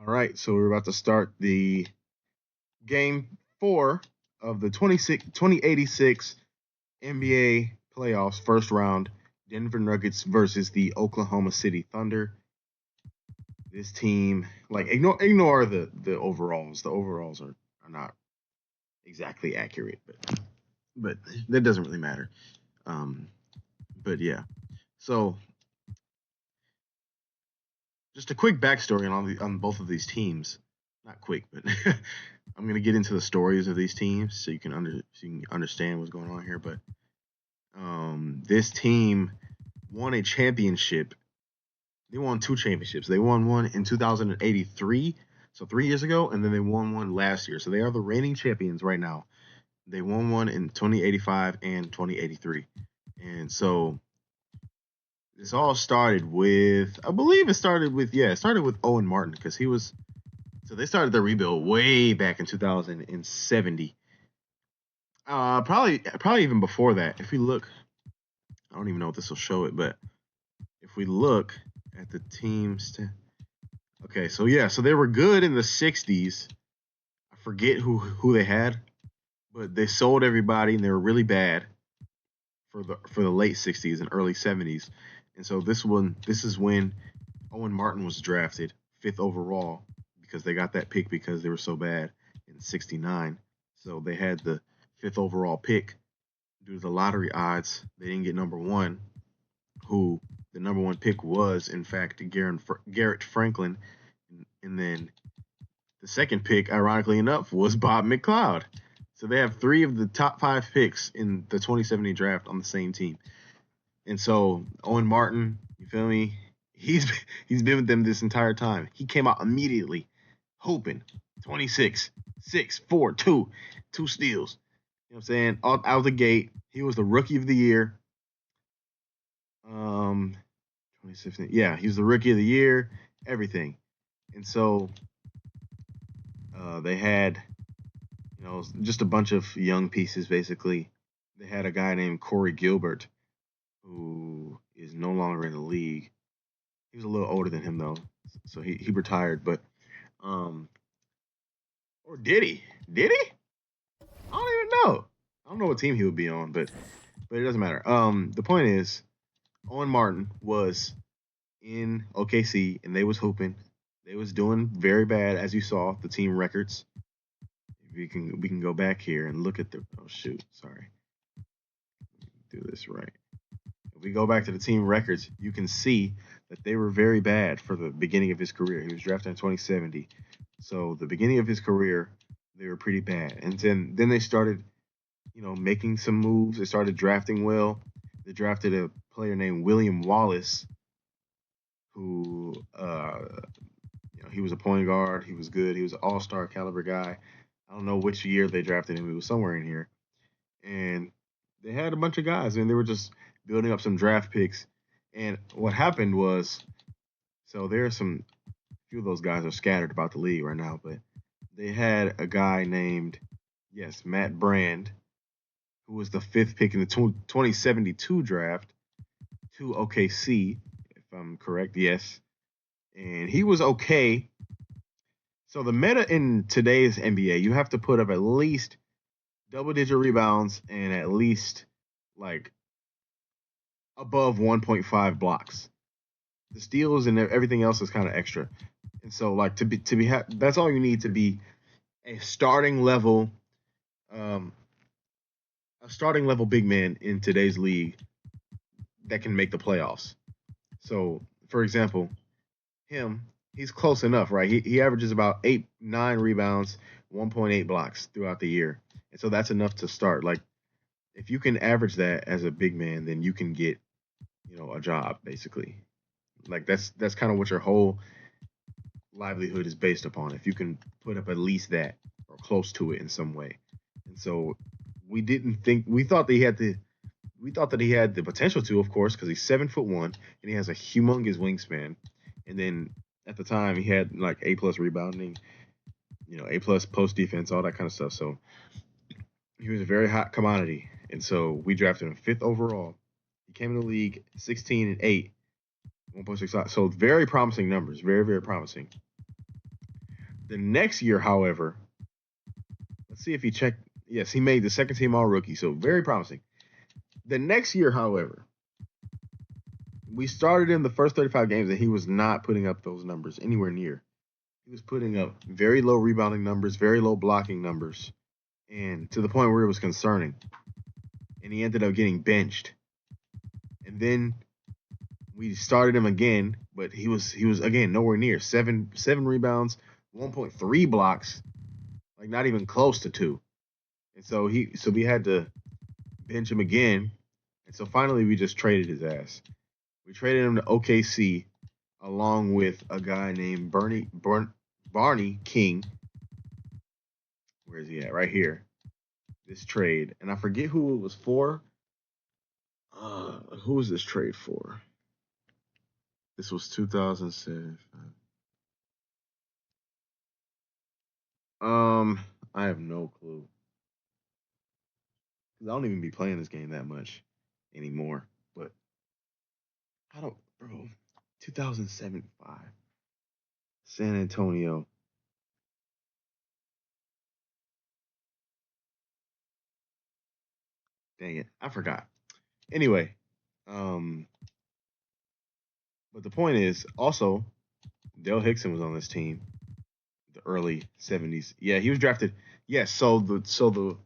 All right, so we're about to start the game four of the 2086 NBA playoffs first round. Denver Nuggets versus the Oklahoma City Thunder. This team, like, ignore the overalls. The overalls are not exactly accurate, but that doesn't really matter. Um, but yeah, so just a quick backstory on both of these teams. Not quick, but I'm gonna get into the stories of these teams so you can understand what's going on here. But this team won a championship. They won two championships. They won one in 2083, so 3 years ago, and then they won one last year. So they are the reigning champions right now. They won one in 2085 and 2083, and so this all started with, I believe it started with Owen Martin because he was. So they started the rebuild way back in 2070. Probably even before that. If we look, I don't even know if this will show it, but if we look at the teams, okay, so yeah, so they were good in the '60s. I forget who they had, but they sold everybody and they were really bad for the late '60s and early '70s. And so this is when Owen Martin was drafted fifth overall because they got that pick because they were so bad in '69. So they had the fifth overall pick due to the lottery odds. They didn't get number one, who the number one pick was, in fact, Garrett Franklin. And then the second pick, ironically enough, was Bob McLeod. So they have three of the top five picks in the 2070 draft on the same team. And so Owen Martin, you feel me? He's he's been with them this entire time. He came out immediately, hoping 26, 6, 4, 2, two steals. You know what I'm saying? Out the gate, he was the rookie of the year. 2016. Yeah, he was the rookie of the year. Everything. And so they had, just a bunch of young pieces. Basically, they had a guy named Corey Gilbert, who is no longer in the league. He was a little older than him though, so he retired. But or did he? Did he? I don't even know. I don't know what team he would be on, but it doesn't matter. The point is, Owen Martin was in OKC, and they was hooping. They was doing very bad, as you saw the team records. We can go back here and look at the. Oh shoot, sorry. Do this right. If we go back to the team records, you can see that they were very bad for the beginning of his career. He was drafted in 2070, so the beginning of his career, they were pretty bad. And then they started, making some moves. They started drafting well. They drafted a player named William Wallace, who he was a point guard. He was good. He was an all-star caliber guy. I don't know which year they drafted him. He was somewhere in here. And they had a bunch of guys, and they were just building up some draft picks. And what happened was, so there are some few of those guys are scattered about the league right now, but they had a guy named, yes, Matt Brand, who was the fifth pick in the 2072 draft to OKC, if I'm correct, yes. And he was okay. So the meta in today's NBA, you have to put up at least double-digit rebounds and at least like above 1.5 blocks. The steals and everything else is kind of extra. And so like that's all you need to be a um starting level big man in today's league that can make the playoffs. So, for example, he's close enough, right? He averages about 8, 9 rebounds, 1.8 blocks throughout the year. And so that's enough to start. Like if you can average that as a big man, then you can get, a job basically. Like that's kind of what your whole livelihood is based upon. If you can put up at least that or close to it in some way. And so we thought that he had the potential to, of course, because he's 7'1" and he has a humongous wingspan. And then at the time he had like A+ rebounding, A+ post defense, all that kind of stuff. So he was a very hot commodity. And so we drafted him fifth overall. He came in the league 16-8, 1.6. So very promising numbers, very very promising. The next year, however, let's see if he checked. Yes, he made the second team all rookie, so very promising. The next year, however, we started in the first 35 games and he was not putting up those numbers anywhere near. He was putting up very low rebounding numbers, very low blocking numbers, and to the point where it was concerning. And he ended up getting benched. And then we started him again, but he was again nowhere near. Seven rebounds, 1.3 blocks, like not even close to 2. And so we had to bench him again. And so finally we just traded his ass. We traded him to OKC along with a guy named Barney King. Where is he at? Right here. This trade. And I forget who it was for. Who was this trade for? This was 2007. I have no clue. Cause I don't even be playing this game that much anymore. But I don't, bro. 2007 5. San Antonio. Dang it, I forgot. Anyway, but the point is also Dale Hickson was on this team, the early 70s. Yeah, he was drafted. Yes, so the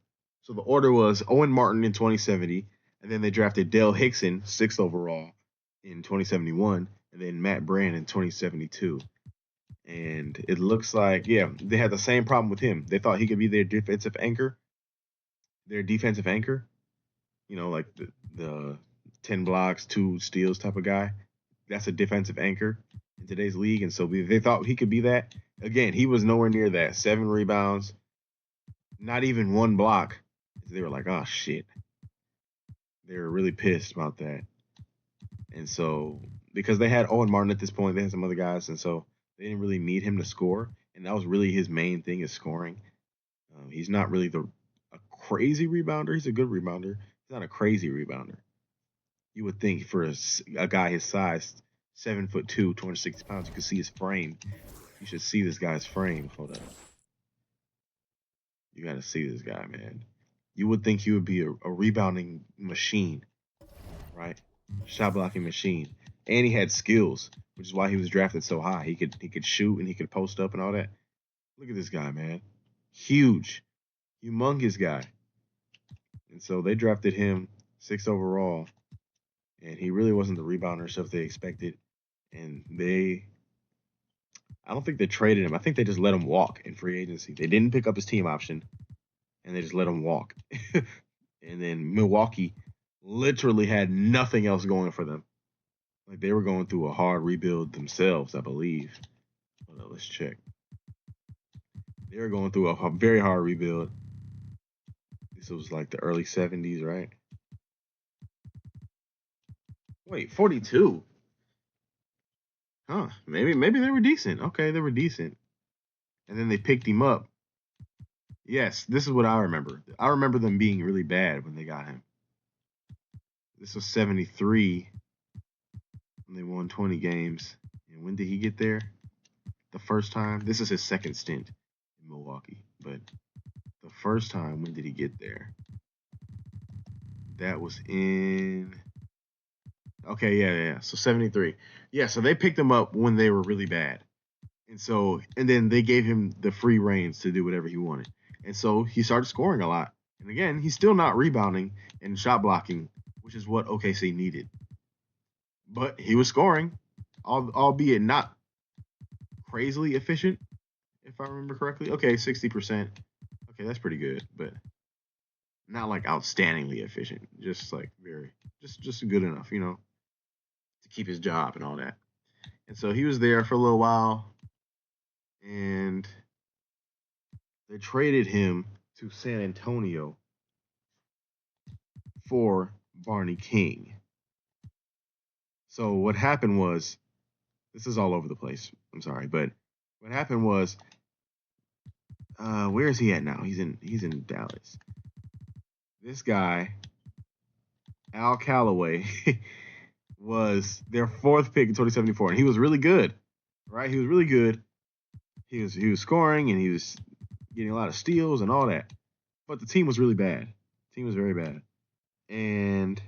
order was Owen Martin in 2070, and then they drafted Dale Hickson 6th overall in 2071, and then Matt Brand in 2072. And it looks like, yeah, they had the same problem with him. They thought he could be their defensive anchor, like the 10 blocks, 2 steals type of guy. That's a defensive anchor in today's league. And so they thought he could be that. Again, he was nowhere near that. 7 rebounds, not even 1 block. They were like, oh, shit. They were really pissed about that. And so, because they had Owen Martin at this point, they had some other guys. And so they didn't really need him to score. And that was really his main thing, is scoring. He's not really a crazy rebounder. He's a good rebounder. He's not a crazy rebounder. You would think for a guy his size, 7'2", 260 pounds, you could see his frame. You should see this guy's frame. Hold up. You got to see this guy, man. You would think he would be a rebounding machine, right? Shot blocking machine. And he had skills, which is why he was drafted so high. He could shoot and he could post up and all that. Look at this guy, man. Huge. Humongous guy. And so they drafted him 6th overall. And he really wasn't the rebounder stuff they expected. And I don't think they traded him. I think they just let him walk in free agency. They didn't pick up his team option, and they just let him walk. And then Milwaukee literally had nothing else going for them. Like, they were going through a hard rebuild themselves, I believe. Hold on, let's check. They were going through a very hard rebuild. This was like the early 70s, right? Wait, 42? Huh, maybe they were decent. Okay, they were decent. And then they picked him up. Yes, this is what I remember. I remember them being really bad when they got him. This was 73 when they won 20 games. And when did he get there? The first time? This is his second stint in Milwaukee. But the first time, when did he get there? That was in... Okay, yeah. So 73. Yeah, so they picked him up when they were really bad. And then they gave him the free reins to do whatever he wanted. And so he started scoring a lot. And again, he's still not rebounding and shot blocking, which is what OKC needed. But he was scoring, albeit not crazily efficient, if I remember correctly. Okay, 60%. Okay, that's pretty good, but not like outstandingly efficient. Just like just good enough, to keep his job and all that. And so he was there for a little while, and they traded him to San Antonio for Barney King. So what happened was, this is all over the place. I'm sorry, but what happened was, where is he at now? He's in Dallas. This guy, Al Calloway, was their 4th pick in 2074, and he was really good, right? He was really good. He was scoring and he was getting a lot of steals and all that. But the team was really bad. The team was very bad. And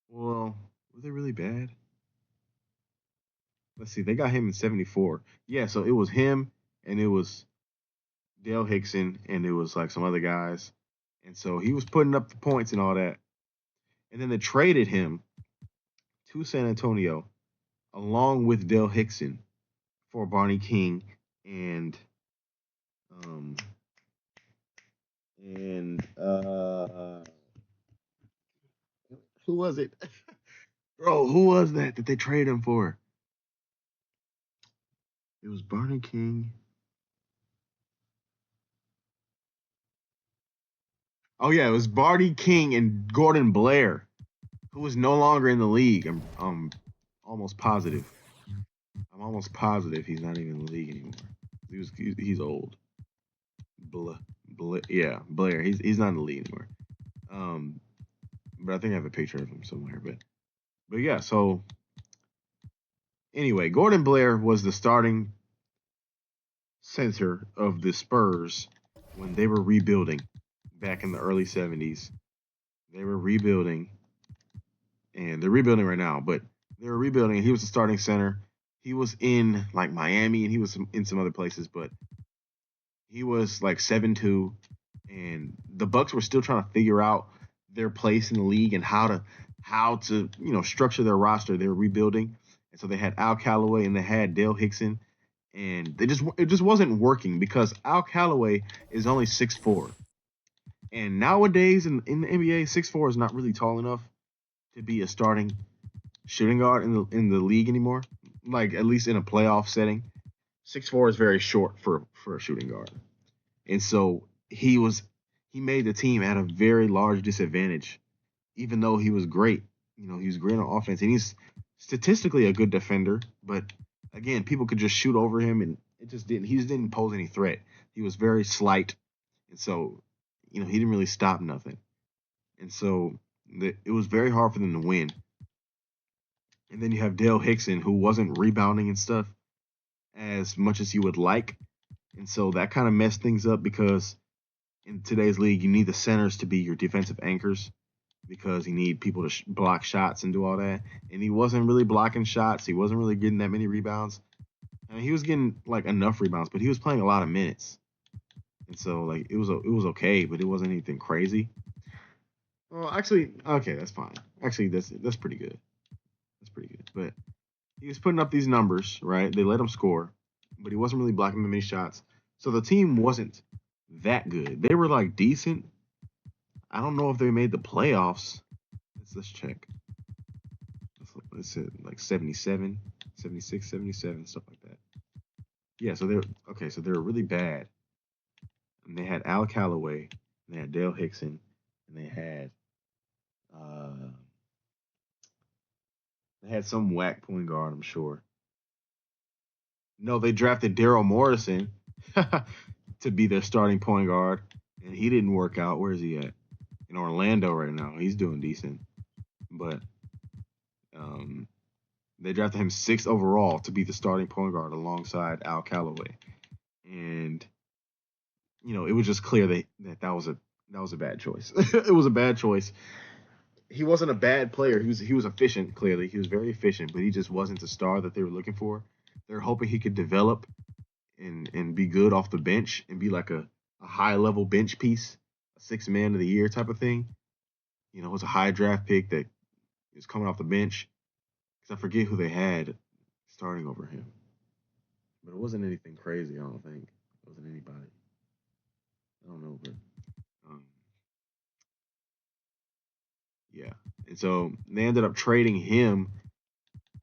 well, were they really bad? Let's see. They got him in 74. Yeah, so it was him and it was Dale Hickson and it was like some other guys. And so he was putting up the points and all that. And then they traded him to San Antonio along with Dale Hickson for Barney King and um and who was it? Bro, who was that they traded him for? It was Barney King. Oh yeah, it was Barney King and Gordon Blair, who is no longer in the league. I'm almost positive. I'm almost positive he's not even in the league anymore. He's old. Yeah, Blair. He's not in the league anymore. Um, but I think I have a picture of him somewhere. But yeah. So anyway, Gordon Blair was the starting center of the Spurs when they were rebuilding back in the early 70s. They were rebuilding, and they're rebuilding right now, but they were rebuilding, and he was the starting center. He was in like Miami, and he was in some other places, but he was like 7-2, and the Bucks were still trying to figure out their place in the league and how to structure their roster. They were rebuilding, and so they had Al Calloway and they had Dale Hickson, and it just wasn't working because Al Calloway is only 6'4", and nowadays in the NBA, 6'4" is not really tall enough to be a starting shooting guard in the league anymore. Like at least in a playoff setting, 6'4" is very short for a shooting guard, and so he made the team at a very large disadvantage, even though he was great. He was great on offense, and he's statistically a good defender. But again, people could just shoot over him, and it just didn't. He just didn't pose any threat. He was very slight, and so he didn't really stop nothing. And so it was very hard for them to win. And then you have Dale Hickson, who wasn't rebounding and stuff as much as you would like. And so that kind of messed things up because in today's league, you need the centers to be your defensive anchors because you need people to block shots and do all that. And he wasn't really blocking shots. He wasn't really getting that many rebounds. I mean, he was getting like enough rebounds, but he was playing a lot of minutes. And so like it was okay, but it wasn't anything crazy. Well, actually, okay, that's fine. Actually, that's pretty good. That's pretty good. But he was putting up these numbers, right? They let him score, but he wasn't really blocking many shots. So the team wasn't that good. They were like decent. I don't know if they made the playoffs. Let's check. Let's say like 77, 76, 77, stuff like that. Yeah, so they're okay. So they were really bad. And they had Al Calloway, and they had Dale Hickson, and uh, they had some whack point guard, I'm sure. No, they drafted Daryl Morrison to be their starting point guard, and he didn't work out. Where is he at? In Orlando right now. He's doing decent, but um, they drafted him sixth overall to be the starting point guard alongside Al Calloway, and it was just clear that was a bad choice. It was a bad choice. He wasn't a bad player. He was efficient. Clearly, he was very efficient, but he just wasn't the star that they were looking for. They're hoping he could develop and be good off the bench and be like a high level bench piece, a six man of the year type of thing. It was a high draft pick that is coming off the bench. Because I forget who they had starting over him, but it wasn't anything crazy. I don't think it wasn't anybody. I don't know, but um, yeah. And so they ended up trading him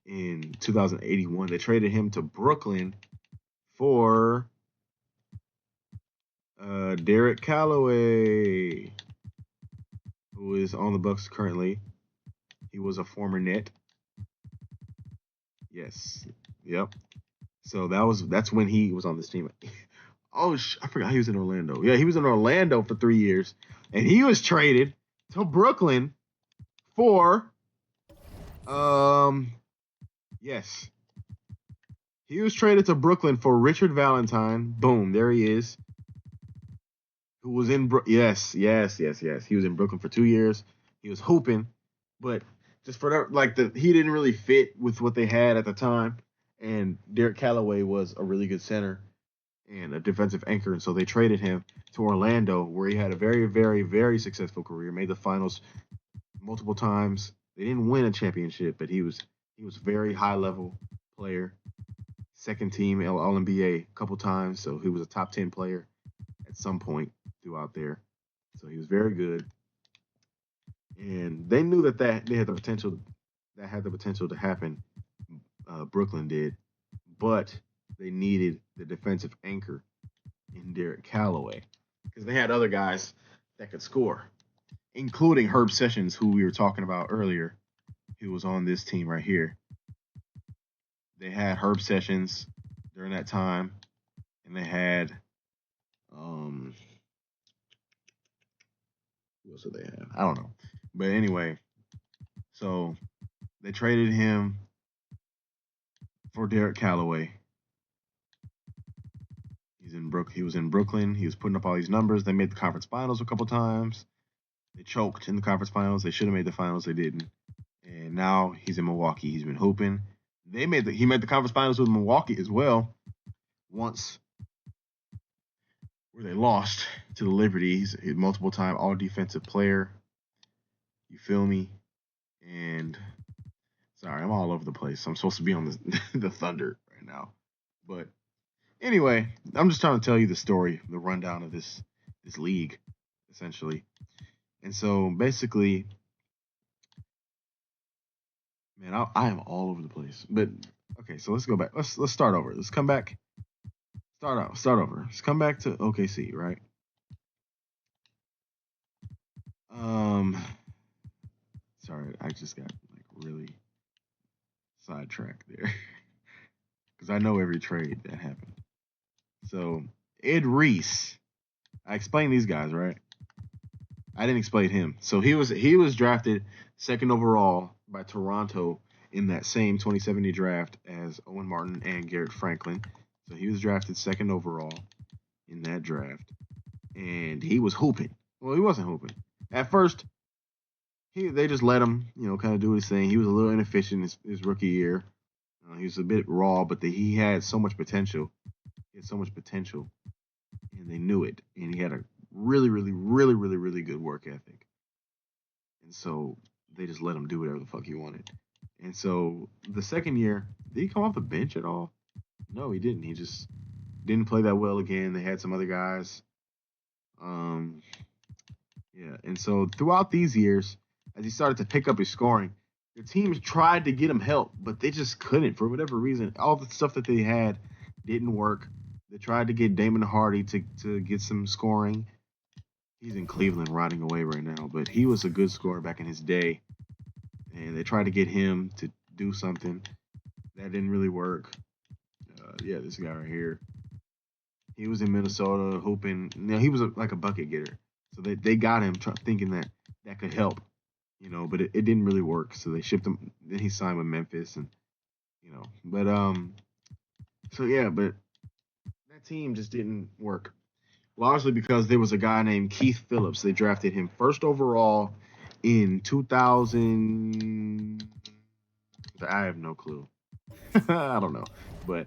in 2081. They traded him to Brooklyn for Derek Calloway, who is on the Bucks currently. He was a former Net. Yes. Yep. So that's when he was on this team. Oh, I forgot he was in Orlando. Yeah, he was in Orlando for 3 years, and he was traded to Brooklyn for yes, He was traded to Brooklyn for Richard Valentine. Boom, there he is. Who was in yes. He was in Brooklyn for 2 years. He was hooping, but just for that, he didn't really fit with what they had at the time. And Derek Callaway was a really good center and a defensive anchor, and so they traded him to Orlando, where he had a very, very, very successful career. Made the finals multiple times. They didn't win a championship, but he was a very high level player. Second team All NBA a couple times, so he was a top 10 player at some point throughout there. So he was very good, and they knew that they had the potential. That had the potential to happen. Brooklyn did, but they needed the defensive anchor in Derek Callaway because they had other guys that could score, including Herb Sessions, who we were talking about earlier, who was on this team right here. They had Herb Sessions during that time, and they had who else did they have? I don't know, but anyway, so they traded him for Derek Callaway. He was in Brooklyn. He was putting up all these numbers. They made the conference finals a couple times. They choked in the conference finals. They should have made the finals. They didn't. And now he's in Milwaukee. He's been hooping. He made the conference finals with Milwaukee as well. Once where they lost to the Liberty. He's a multiple time all defensive player. You feel me? And sorry, I'm all over the place. I'm supposed to be on the Thunder right now. But anyway, I'm just trying to tell you the story, the rundown of this league, essentially. And so basically, man, I am all over the place. But okay, so let's go back. Let's start over. Let's come back. Start over. Let's come back to OKC, right? Sorry, I just got really sidetracked there because I know every trade that happened. So Ed Reese, I explained these guys, right? I didn't explain him. So he was drafted second overall by Toronto in that same 2070 draft as Owen Martin and Garrett Franklin. So he was drafted second overall in that draft, and he was hooping. Well, he wasn't hooping at first. They just let him, kind of do his thing. He was a little inefficient his rookie year. He was a bit raw, but he had so much potential. He had so much potential, and they knew it. And he had a really, really, really, really, really good work ethic. And so they just let him do whatever the fuck he wanted. And so the second year, did he come off the bench at all? No, he didn't. He just didn't play that well again. They had some other guys. Yeah. And so throughout these years, as he started to pick up his scoring, the teams tried to get him help, but they just couldn't for whatever reason. All the stuff that they had didn't work. They tried to get Damon Hardy to get some scoring. He's in Cleveland rotting away right now, but he was a good scorer back in his day. And they tried to get him to do something. That didn't really work. Yeah, this guy right here. He was in Minnesota hooping. He was like a bucket getter. So they got him thinking that could help, but it didn't really work. So they shipped him. Then he signed with Memphis, and but so yeah, but that team just didn't work. Largely because there was a guy named Keith Phillips. They drafted him first overall in 2000. I have no clue. I don't know, but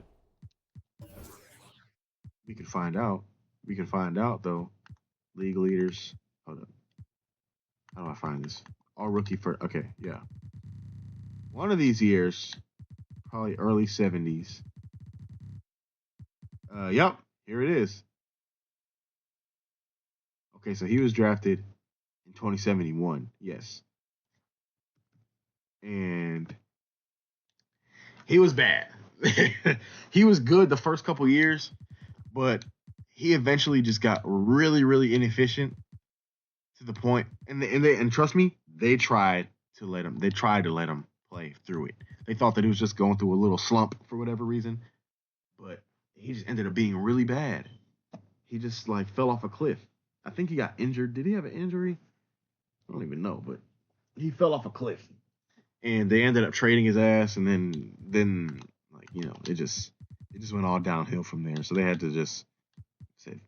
we can find out. We can find out though. League leaders. Hold up. How do I find this? All rookie first. Okay, yeah. One of these years, probably early 70s. Yep, here it is. Okay, so he was drafted in 2071. Yes. And he was bad. He was good the first couple years, but he eventually just got really, really inefficient to the point. And trust me, they tried to let him. They tried to let him play through it. They thought that he was just going through a little slump for whatever reason, but he just ended up being really bad. He just fell off a cliff. I think he got injured. Did he have an injury? I don't even know, but he fell off a cliff, and they ended up trading his ass. And then it just it just went all downhill from there. So they had to just said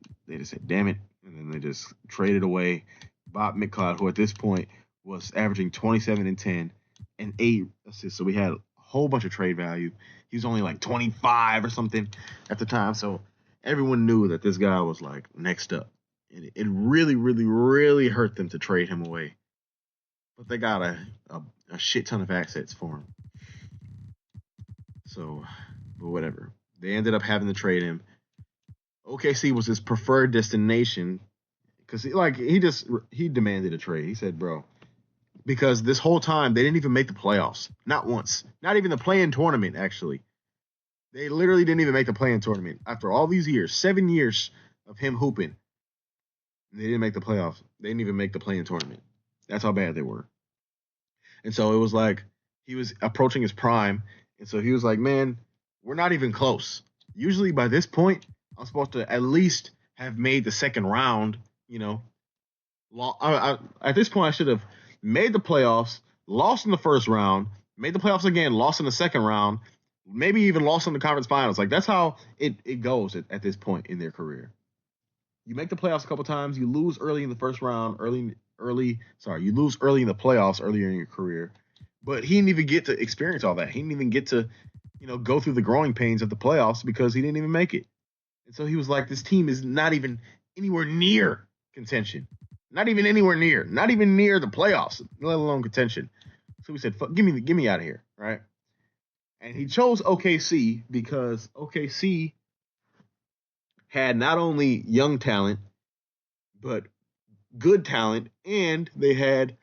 damn it, and then they just traded away Bob McLeod, who at this point was averaging 27 and 10 and 8 assists. So we had a whole bunch of trade value. He was only like 25 or something at the time. So everyone knew that this guy was like next up. And it really, really, really hurt them to trade him away. But they got a shit ton of assets for him. So, but whatever. They ended up having to trade him. OKC was his preferred destination because he demanded a trade. He said, "Bro, because this whole time they didn't even make the playoffs, not once, not even the play-in tournament. Actually, they literally didn't even make the play-in tournament after all these years, 7 years of him hooping. They didn't make the playoffs. They didn't even make the play-in tournament. That's how bad they were. And so it was like he was approaching his prime, and so he was like, "Man, we're not even close. Usually by this point, I'm supposed to at least have made the second round. You know, at this point, I should have made the playoffs, lost in the first round, made the playoffs again, lost in the second round, maybe even lost in the conference finals. Like that's how it goes at this point in their career. You make the playoffs a couple times, you lose early in the first round, you lose early in the playoffs earlier in your career. But he didn't even get to experience all that. He didn't even get to, go through the growing pains of the playoffs because he didn't even make it. And so he was like, this team is not even anywhere near contention. Not even anywhere near. Not even near the playoffs, let alone contention. So we said, "Fuck, give me out of here," right? And he chose OKC because OKC had not only young talent, but good talent, and they had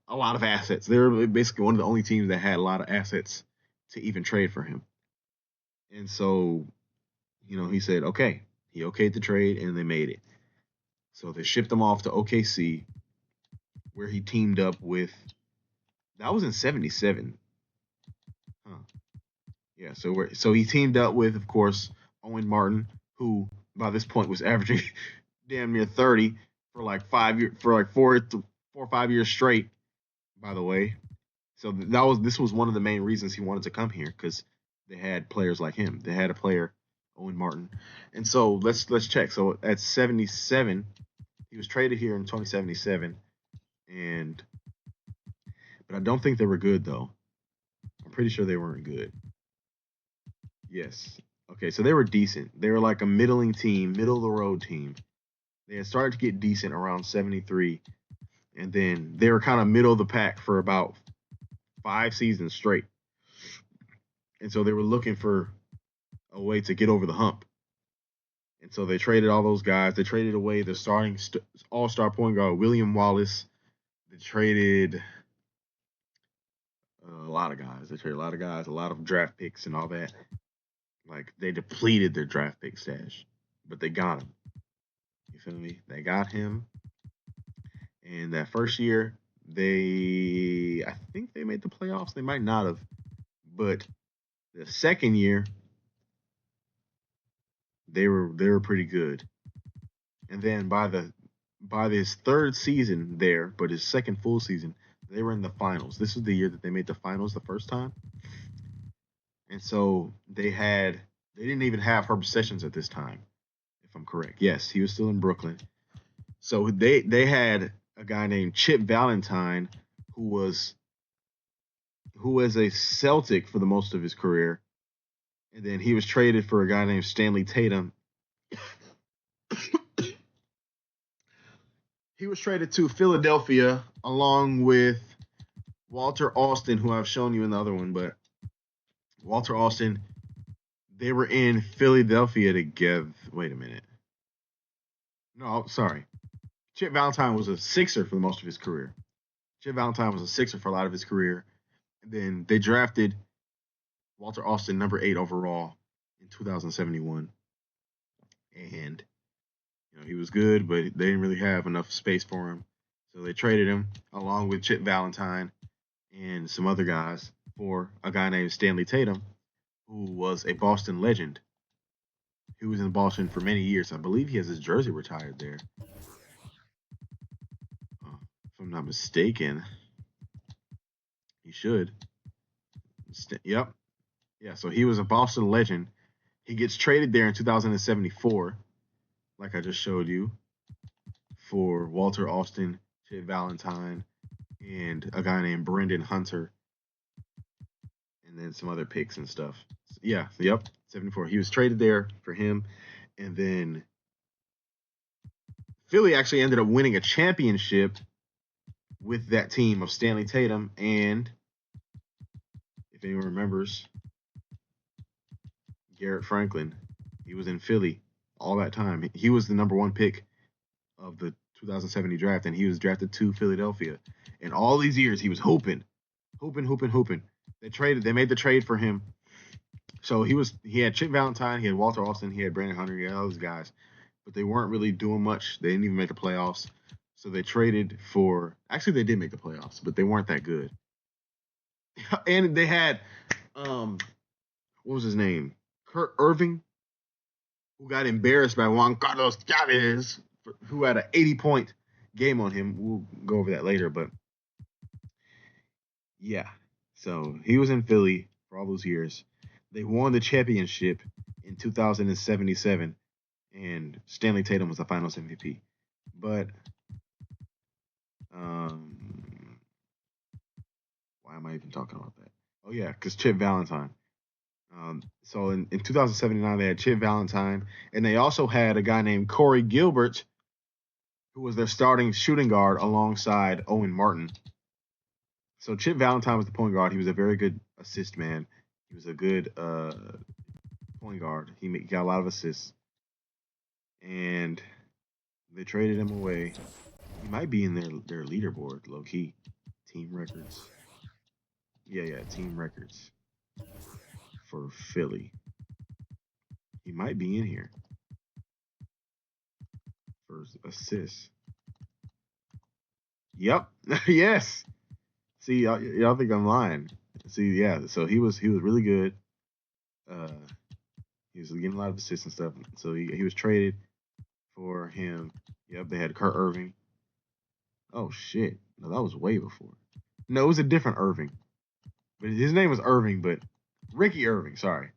a lot of assets. They were basically one of the only teams that had a lot of assets to even trade for him. And so, he said, okay. He okayed the trade, and they made it. So they shipped him off to OKC, where he teamed up with. That was in '77. Huh. Yeah. So he teamed up with, of course, Owen Martin, who by this point was averaging damn near 30 for like 5 years, for like 4 or 5 years straight. By the way, so this was one of the main reasons he wanted to come here because they had players like him. They had a player, Owen Martin, and so let's check. So at 77, he was traded here in 2077, but I don't think they were good though. I'm pretty sure they weren't good. Yes. Okay, so they were decent. They were like a middling team, middle of the road team. They had started to get decent around 73, and then they were kind of middle of the pack for about 5 seasons straight. And so they were looking for a way to get over the hump. And so they traded all those guys. They traded away the starting all-star point guard, William Wallace. They traded a lot of guys. They traded a lot of guys, a lot of draft picks and all that. Like, they depleted their draft pick stash, but they got him. You feel me? They got him. And that first year, I think they made the playoffs. They might not have. But the second year, they were pretty good. And then by this third season there, but his second full season, they were in the finals. This is the year that they made the finals the first time. And so they didn't even have Herb Sessions at this time, if I'm correct. Yes, he was still in Brooklyn. So they had a guy named Chip Valentine who was a Celtic for the most of his career. And then he was traded for a guy named Stanley Tatum. He was traded to Philadelphia along with Walter Austin, who I've shown you in the other one, but Walter Austin, they were in Philadelphia together. Wait a minute. No, sorry. Chip Valentine was a Sixer for most of his career. Chip Valentine was a Sixer for a lot of his career. And then they drafted Walter Austin, number 8 overall, in 2071. And he was good, but they didn't really have enough space for him. So they traded him along with Chip Valentine and some other guys for a guy named Stanley Tatum, who was a Boston legend. He was in Boston for many years. I believe he has his jersey retired there. If I'm not mistaken, he should. Yep. Yeah, so he was a Boston legend, He gets traded there in 2074, like I just showed you, for Walter Austin, Chip Valentine, and a guy named Brendan Hunter, and then some other picks and stuff. Yeah, yep, 74. He was traded there for him, and then Philly actually ended up winning a championship with that team of Stanley Tatum and, if anyone remembers, Garrett Franklin. He was in Philly all that time. He was the number 1 pick of the 2070 draft, and he was drafted to Philadelphia. And all these years, he was hooping. They made the trade for him. So he had Chip Valentine, he had Walter Austin, he had Brandon Hunter, he had all those guys, but they weren't really doing much. They didn't even make the playoffs. So they traded for. Actually, they did make the playoffs, but they weren't that good. And they had, what was his name? Kurt Irving, who got embarrassed by Juan Carlos Chavez, who had an 80-point game on him. We'll go over that later, but yeah. So he was in Philly for all those years. They won the championship in 2077, and Stanley Tatum was the Finals MVP. But why am I even talking about that? Oh yeah, because Chip Valentine. So in 2079 they had Chip Valentine, and they also had a guy named Corey Gilbert, who was their starting shooting guard alongside Owen Martin. So Chip Valentine was the point guard. He was a very good assist man. He was a good point guard. He got a lot of assists. And they traded him away. He might be in their leaderboard, low key. Team records. Yeah, team records for Philly. He might be in here for assists. Yep. Yes. See, y'all think I'm lying. See, yeah. So he was really good. He was getting a lot of assists and stuff. So he was traded for him. Yep. They had Kurt Irving. Oh shit. No, that was way before. No, it was a different Irving. But his name was Irving, but Ricky Irving. Sorry.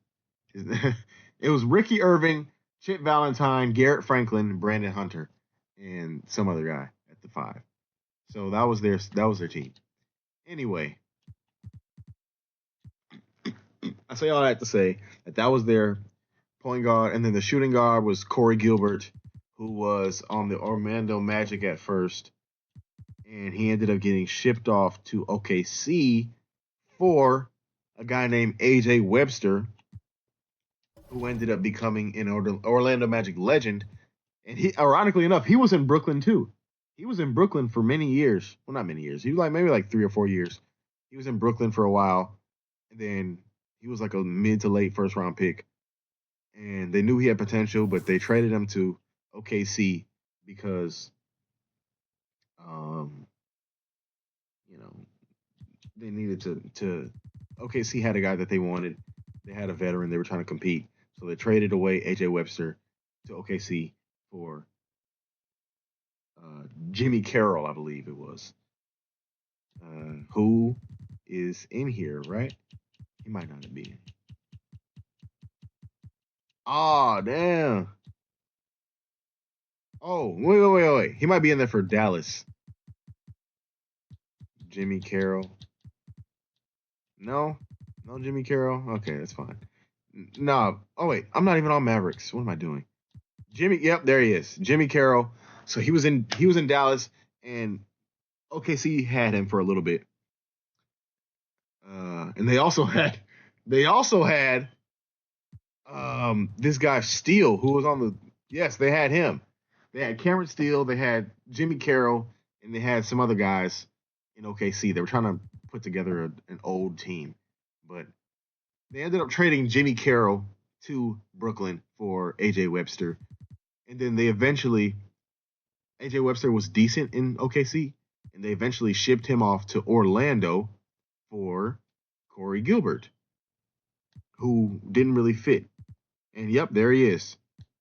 It was Ricky Irving, Chip Valentine, Garrett Franklin, Brandon Hunter, and some other guy at the 5. So that was their team. Anyway, I say all that to say that was their point guard, and then the shooting guard was Corey Gilbert, who was on the Orlando Magic at first, and he ended up getting shipped off to OKC for a guy named AJ Webster, who ended up becoming an Orlando Magic legend. And he, ironically enough, he was in Brooklyn too. He was in Brooklyn for many years. Well, not many years. He was maybe 3 or 4 years. He was in Brooklyn for a while, and then he was like a mid to late first round pick. And they knew he had potential, but they traded him to OKC because, they needed to. OKC had a guy that they wanted. They had a veteran. They were trying to compete, so they traded away AJ Webster to OKC for Jimmy Carroll, I believe it was, who is in here, right? He might not be. Oh, damn. Oh, wait. He might be in there for Dallas. Jimmy Carroll. No, Jimmy Carroll. Okay, that's fine. No. Oh wait, I'm not even on Mavericks. What am I doing? Yep, there he is. Jimmy Carroll. So he was in Dallas, and OKC had him for a little bit. And they also had this guy Steele, who was on the. Yes, they had him. They had Cameron Steele, they had Jimmy Carroll, and they had some other guys in OKC. They were trying to put together an old team, but they ended up trading Jimmy Carroll to Brooklyn for AJ Webster, and then AJ Webster was decent in OKC, and they eventually shipped him off to Orlando for Corey Gilbert, who didn't really fit. And yep, there he is.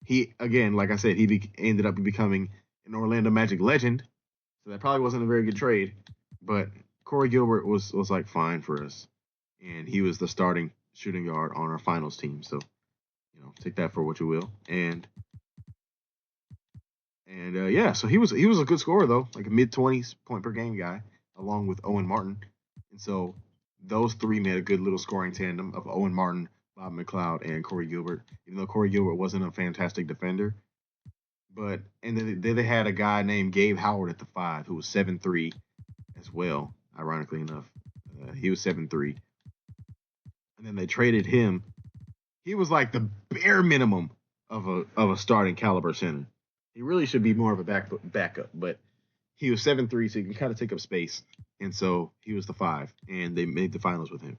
He, again, like I said, he ended up becoming an Orlando Magic legend, so that probably wasn't a very good trade, but Corey Gilbert was fine for us, and he was the starting shooting guard on our finals team. So, take that for what you will. And yeah, so he was a good scorer though, like a mid-20s point per game guy, along with Owen Martin. And so those three made a good little scoring tandem of Owen Martin, Bob McLeod, and Corey Gilbert. Even though Corey Gilbert wasn't a fantastic defender, but and then they had a guy named Gabe Howard at the 5 who was 7'3" as well. Ironically enough, he was 7'3", and then they traded him. He was like the bare minimum of a starting caliber center. He really should be more of a backup, but he was 7'3", so he can kind of take up space. And so he was the 5, and they made the finals with him.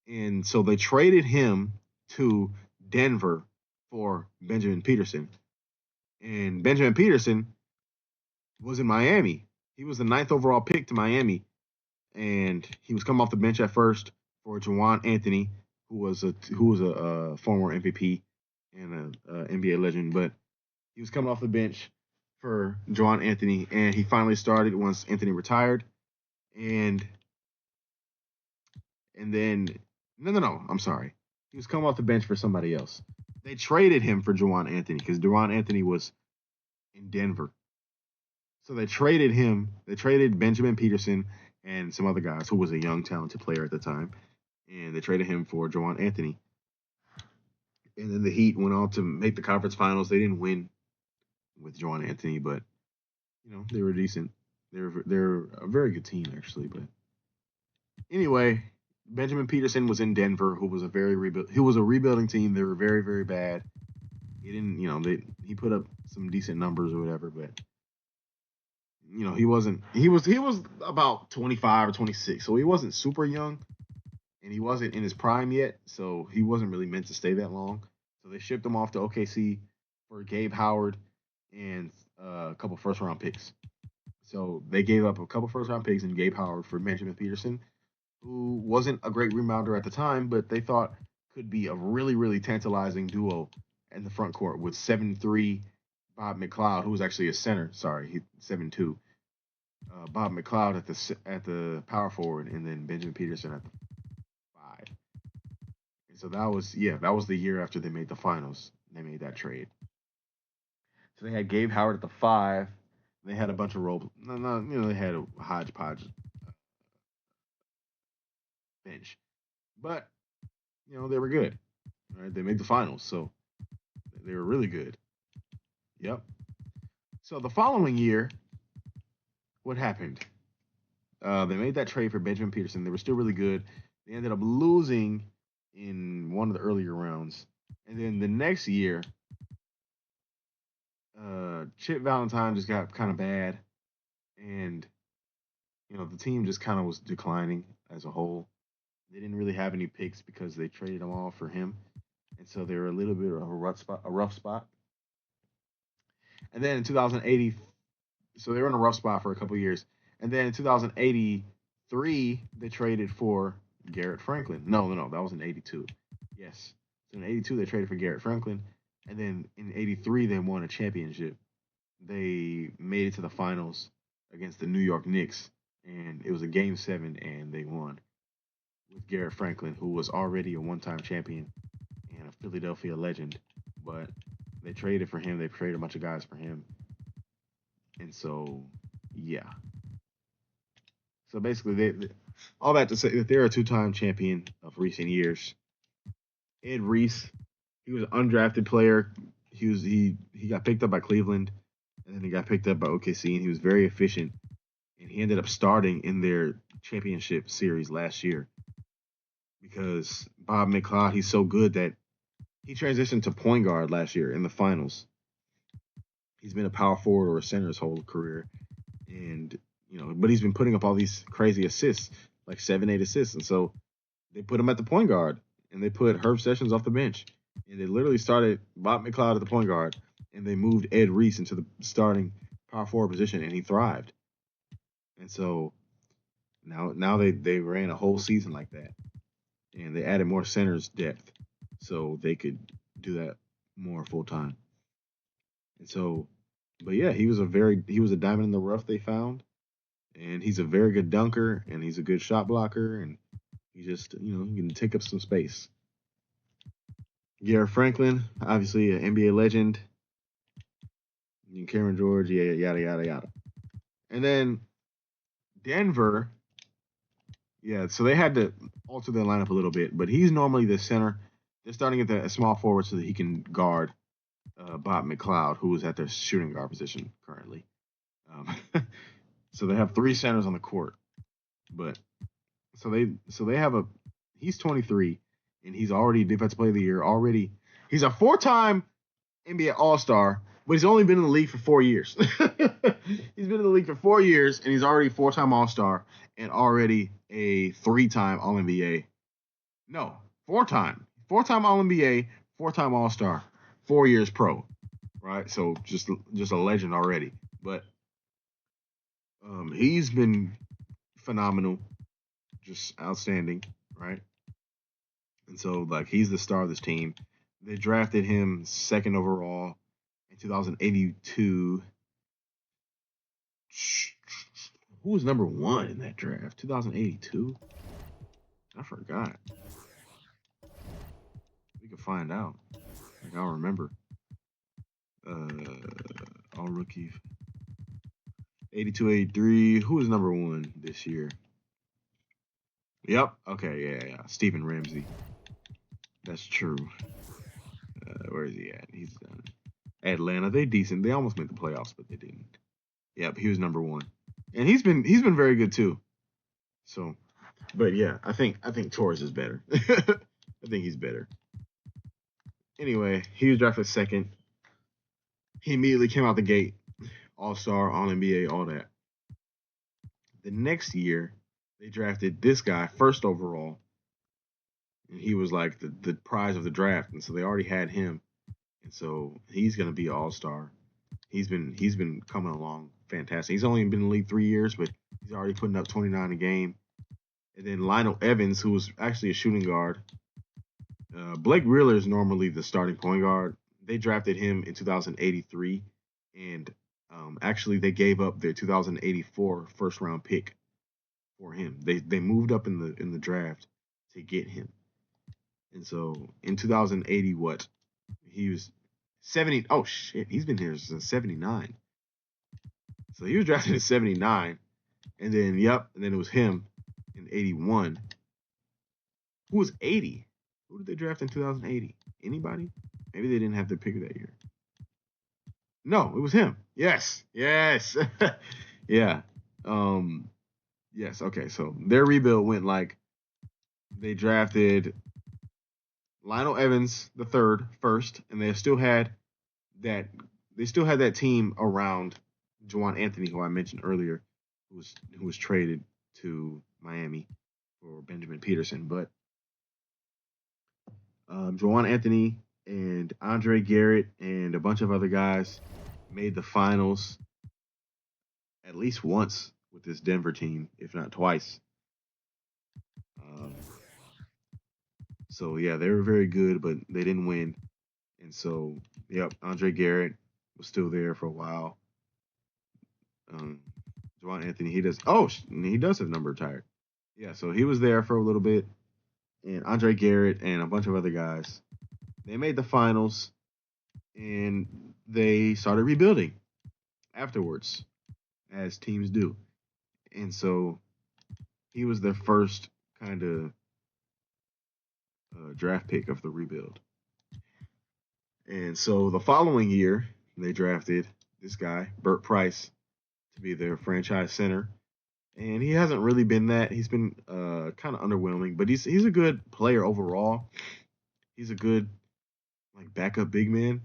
And so they traded him to Denver for Benjamin Peterson. And Benjamin Peterson was in Miami. He was the 9th overall pick to Miami, and he was coming off the bench at first for Juwan Anthony, who was a former MVP and a NBA legend, but he was coming off the bench for Juwan Anthony, and he finally started once Anthony retired, and then no, I'm sorry, he was coming off the bench for somebody else. They traded him for Juwan Anthony because Juwan Anthony was in Denver. So they traded him. They traded Benjamin Peterson and some other guys who was a young, talented player at the time. And they traded him for Juwan Anthony. And then the Heat went on to make the conference finals. They didn't win with Juwan Anthony, but they were decent. They're a very good team actually. But anyway, Benjamin Peterson was in Denver, who was a rebuilding team. They were very, very bad. He didn't, he put up some decent numbers or whatever, but he was about 25 or 26, so he wasn't super young, and he wasn't in his prime yet, so he wasn't really meant to stay that long. So they shipped him off to OKC for Gabe Howard and a couple first round picks. So they gave up a couple first round picks and Gabe Howard for Benjamin Peterson, who wasn't a great rebounder at the time, but they thought could be a really, really tantalizing duo in the front court with 7'3" Bob McLeod, who was actually a center. Sorry, he 7'2". Bob McLeod at the power forward, and then Benjamin Peterson at the 5. And so that was the year after they made the finals. They made that trade. So they had Gabe Howard at the 5. They had a bunch of they had a hodgepodge bench, but they were good. Right? They made the finals, so they were really good. Yep. So the following year, what happened? They made that trade for Benjamin Peterson. They were still really good. They ended up losing in one of the earlier rounds. And then the next year, Chip Valentine just got kind of bad. And, the team just kind of was declining as a whole. They didn't really have any picks because they traded them all for him. And so they were a little bit of a rough spot. And then in 2080, so they were in a rough spot for a couple years. And then in 2083, they traded for Garrett Franklin. No, that was in 82. Yes. So in 82, they traded for Garrett Franklin. And then in 83, they won a championship. They made it to the finals against the New York Knicks. And it was a game 7, and they won with Garrett Franklin, who was already a one-time champion and a Philadelphia legend. But they traded for him. They traded a bunch of guys for him. And so, yeah. So basically, all that to say that they're a 2-time champion of recent years. Ed Reese, he was an undrafted player. He got picked up by Cleveland, and then he got picked up by OKC, and he was very efficient. And he ended up starting in their championship series last year because Bob McLeod, he's so good that he transitioned to point guard last year in the finals. He's been a power forward or a center his whole career, and but he's been putting up all these crazy assists, like 7-8 assists, and so they put him at the point guard, and they put Herb Sessions off the bench, and they literally started Bob McLeod at the point guard, and they moved Ed Reese into the starting power forward position, and he thrived. And so now they ran a whole season like that, and they added more centers depth, so they could do that more full time. And so, but yeah, he was a diamond in the rough they found, and he's a very good dunker, and he's a good shot blocker, and he just he can take up some space. Garrett Franklin, obviously an NBA legend. And Karen George, yeah, yada yada yada. And then Denver, yeah. So they had to alter their lineup a little bit, but he's normally the center. They're starting at the small forward so that he can guard Bob McLeod, who is at their shooting guard position currently. Um, so they have three centers on the court, but so they have a he's 23 and he's already defensive player of the year already. He's a four-time NBA All-Star, but he's only been in the league for 4 years. He's been in the league for 4 years and he's already four-time All-Star and already a three-time All-NBA. No, four-time All-NBA, four-time All-Star, 4 years pro. Right, so just a legend already. But he's been phenomenal, just outstanding, right? And so like he's the star of this team. They drafted him second overall in 2082. Who was number one in that draft? 2082? I forgot. We could find out. Like, I don't remember. All rookie. 82, 83. Who was number one this year? Yep. Okay. Yeah. Stephen Ramsey. That's true. Where is he at? He's Atlanta. They decent. They almost made the playoffs, but they didn't. Yep. He was number one, and he's been very good too. So, but yeah, I think Torres is better. I think he's better. Anyway, he was drafted second. He immediately came out the gate, All Star, All NBA, all that. The next year, they drafted this guy first overall, and he was like the prize of the draft, and so they already had him, and so he's gonna be an All Star. He's been coming along fantastic. He's only been in the league 3 years, but he's already putting up 29 a game. And then Lionel Evans, who was actually a shooting guard. Blake Wheeler is normally the starting point guard. They drafted him in 2083, and actually they gave up their 2084 first round pick for him. They moved up in the draft to get him, and so in 2080, what he was 70. Oh shit, he's been here since 79. So he was drafted in 79, and then it was him in 81. Who was 80? Who did they draft in 2080? Anybody? Maybe they didn't have the pick of that year. No, it was him. Yes. Yeah. Um. Yes. Okay. So their rebuild went like they drafted Lionel Evans the third first, and that they still had that team around Juwan Anthony, who I mentioned earlier, who was traded to Miami for Benjamin Peterson. But Juwan Anthony and Andre Garrett and a bunch of other guys made the finals at least once with this Denver team, if not twice. Um, so yeah, they were very good, but they didn't win. And so, yep, Andre Garrett was still there for a while. Um, Juwan Anthony, he does. Oh, he does have number retired. Yeah, so he was there for a little bit, and Andre Garrett and a bunch of other guys. They made the finals, and they started rebuilding afterwards, as teams do. And so he was their first kind of draft pick of the rebuild. And so the following year, they drafted this guy, Burt Price, to be their franchise center. And he hasn't really been that. He's been kind of underwhelming, but he's a good player overall. He's a good like backup big man,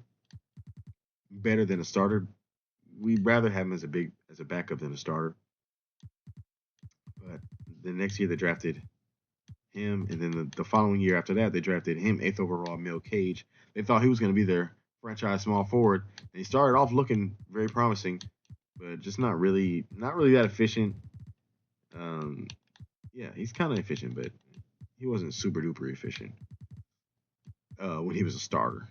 better than a starter. We'd rather have him as a backup than a starter. But the next year they drafted him, and then the following year after that they drafted him eighth overall, Mil Cage. They thought he was going to be their franchise small forward, and he started off looking very promising, but just not really that efficient. Um, yeah, he's kind of efficient, but he wasn't super duper efficient when he was a starter,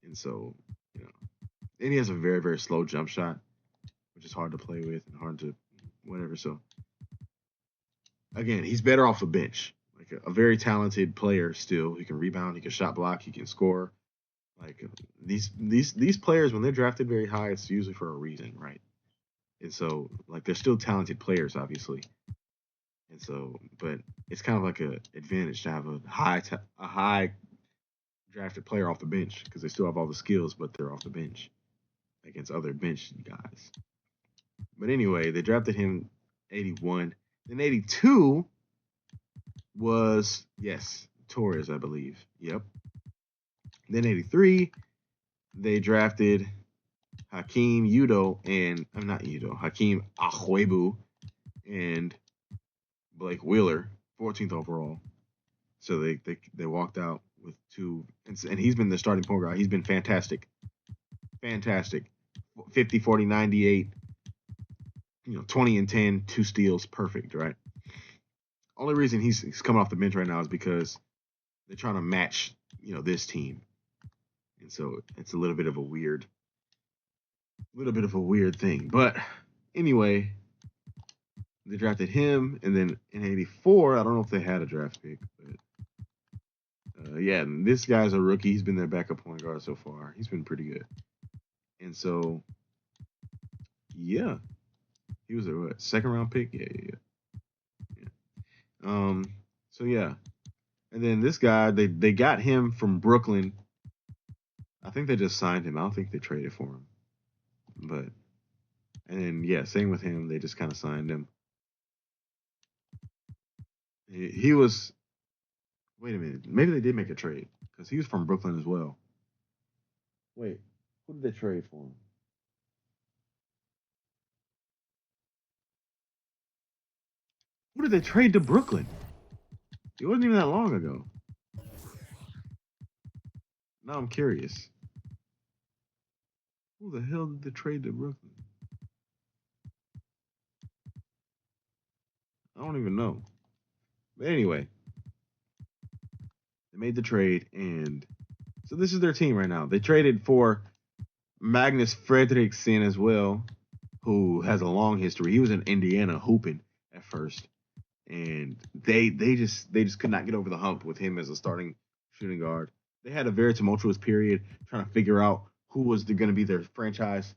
and so you know, and he has a very very slow jump shot, which is hard to play with and hard to whatever. So again, he's better off the bench. Like like a very talented player still. He can rebound, he can shot block, he can score. Like these players when they're drafted very high, it's usually for a reason, right? And so like they're still talented players, obviously. And so, but it's kind of like a advantage to have a high drafted player off the bench because they still have all the skills, but they're off the bench against other bench guys. But anyway, they drafted him 81. Then 82 was, yes, Torres, I believe. Yep. Then 83, they drafted Hakeem Udo and, I'm not Udo, Hakeem Ahuebu and Blake Wheeler, 14th overall. So they walked out with two, and he's been the starting point guard. He's been fantastic. Fantastic. 50, 40, 98, 20 and 10, 2 steals, perfect, right? Only reason he's coming off the bench right now is because they're trying to match, this team. And so it's a little bit of a weird thing. But anyway, they drafted him, and then in 84, I don't know if they had a draft pick, but yeah, and this guy's a rookie. He's been their backup point guard so far. He's been pretty good. And so, yeah, he was a second round pick. Yeah. So yeah, and then this guy they got him from Brooklyn. I think they just signed him. I don't think they traded for him. But and then yeah, same with him. They just kind of signed him. He was. Wait a minute. Maybe they did make a trade because he was from Brooklyn as well. Wait, who did they trade for him? Who did they trade to Brooklyn? It wasn't even that long ago. Now I'm curious. Who the hell did they trade to Brooklyn? I don't even know. But anyway, they made the trade, and so this is their team right now. They traded for Magnus Fredriksson as well, who has a long history. He was in Indiana hooping at first, and they just could not get over the hump with him as a starting shooting guard. They had a very tumultuous period trying to figure out who was going to be their franchise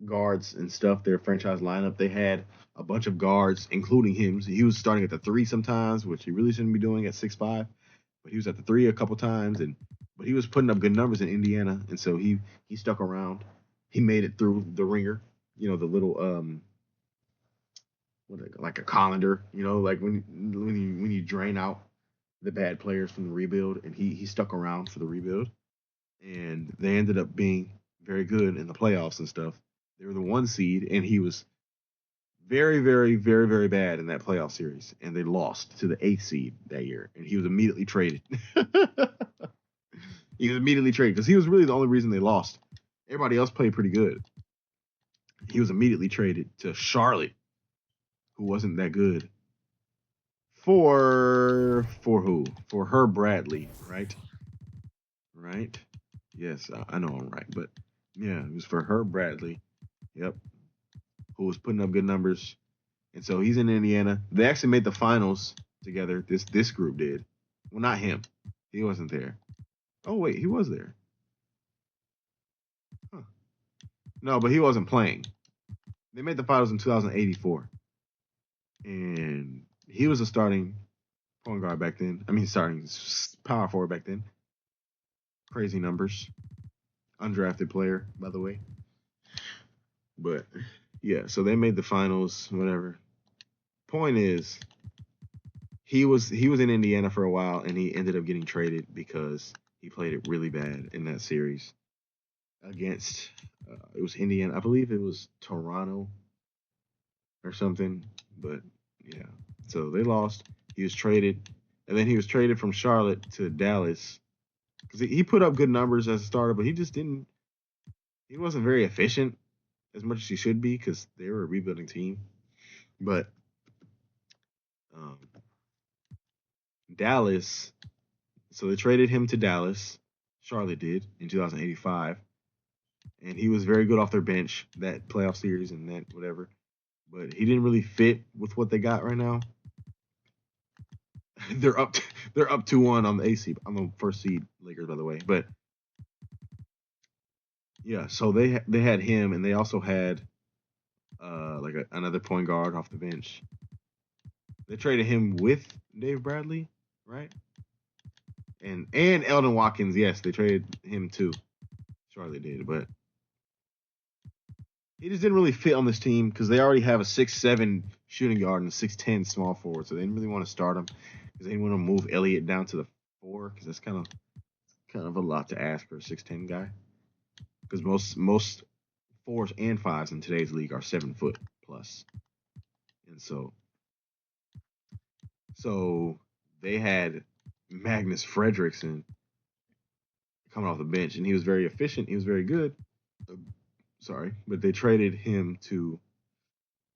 guards and stuff. Their franchise lineup. They had a bunch of guards, including him. So he was starting at the 3 sometimes, which he really shouldn't be doing at 6'5". But he was at the 3 a couple times, but he was putting up good numbers in Indiana, and so he stuck around. He made it through the ringer, the little like a colander, like when you drain out the bad players from the rebuild, and he stuck around for the rebuild, and they ended up being very good in the playoffs and stuff. They were the 1 seed, and he was very, very, very, very bad in that playoff series, and they lost to the 8th seed that year, and he was immediately traded. He was immediately traded because he was really the only reason they lost. Everybody else played pretty good. He was immediately traded to Charlotte, who wasn't that good. For who? For Herb Bradley, right? Right? Yes, I know I'm right, but yeah, it was for Herb Bradley. Yep, who was putting up good numbers, and so he's in Indiana. They actually made the finals together. This group did. Well, not him. He wasn't there. Oh wait, he was there. Huh. No, but he wasn't playing. They made the finals in 2084, and he was a starting point guard back then. I mean, starting power forward back then. Crazy numbers. Undrafted player, by the way. But yeah, so they made the finals. Whatever. Point is, he was in Indiana for a while, and he ended up getting traded because he played it really bad in that series against. It was Indiana. I believe it was Toronto or something. But yeah, so they lost. He was traded, and then he was traded from Charlotte to Dallas because he put up good numbers as a starter, but he just didn't. He wasn't very efficient as much as he should be because they were a rebuilding team. But um, Dallas, so they traded him to Dallas. Charlotte did in 2085, and he was very good off their bench that playoff series and that whatever. But he didn't really fit with what they got right now. they're up 2-1 on the AC on the first seed Lakers, by the way. But yeah, so they had him, and they also had like another point guard off the bench. They traded him with Dave Bradley, right? And Eldon Watkins. Yes, they traded him too. Charlotte did, but he just didn't really fit on this team because they already have a 6'7" shooting guard and a 6'10" small forward, so they didn't really want to start him because they didn't want to move Elliott down to the 4 because that's kind of a lot to ask for a 6'10" guy. Because most 4s and 5s in today's league are 7 foot plus, and so they had Magnus Fredrickson coming off the bench, and he was very efficient. He was very good. Sorry, but they traded him to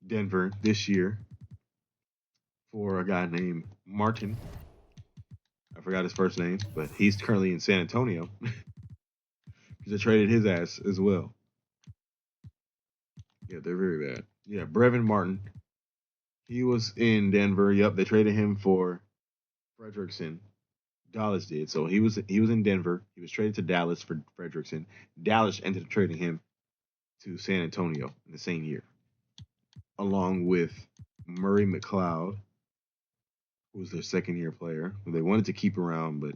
Denver this year for a guy named Martin. I forgot his first name, but he's currently in San Antonio because they traded his ass as well. Yeah, they're very bad. Yeah, Brevin Martin. He was in Denver. Yep, they traded him for Fredrickson. Dallas did. So he was in Denver. He was traded to Dallas for Fredrickson. Dallas ended up trading him to San Antonio in the same year, along with Murray McLeod, who was their second-year player, who they wanted to keep around, but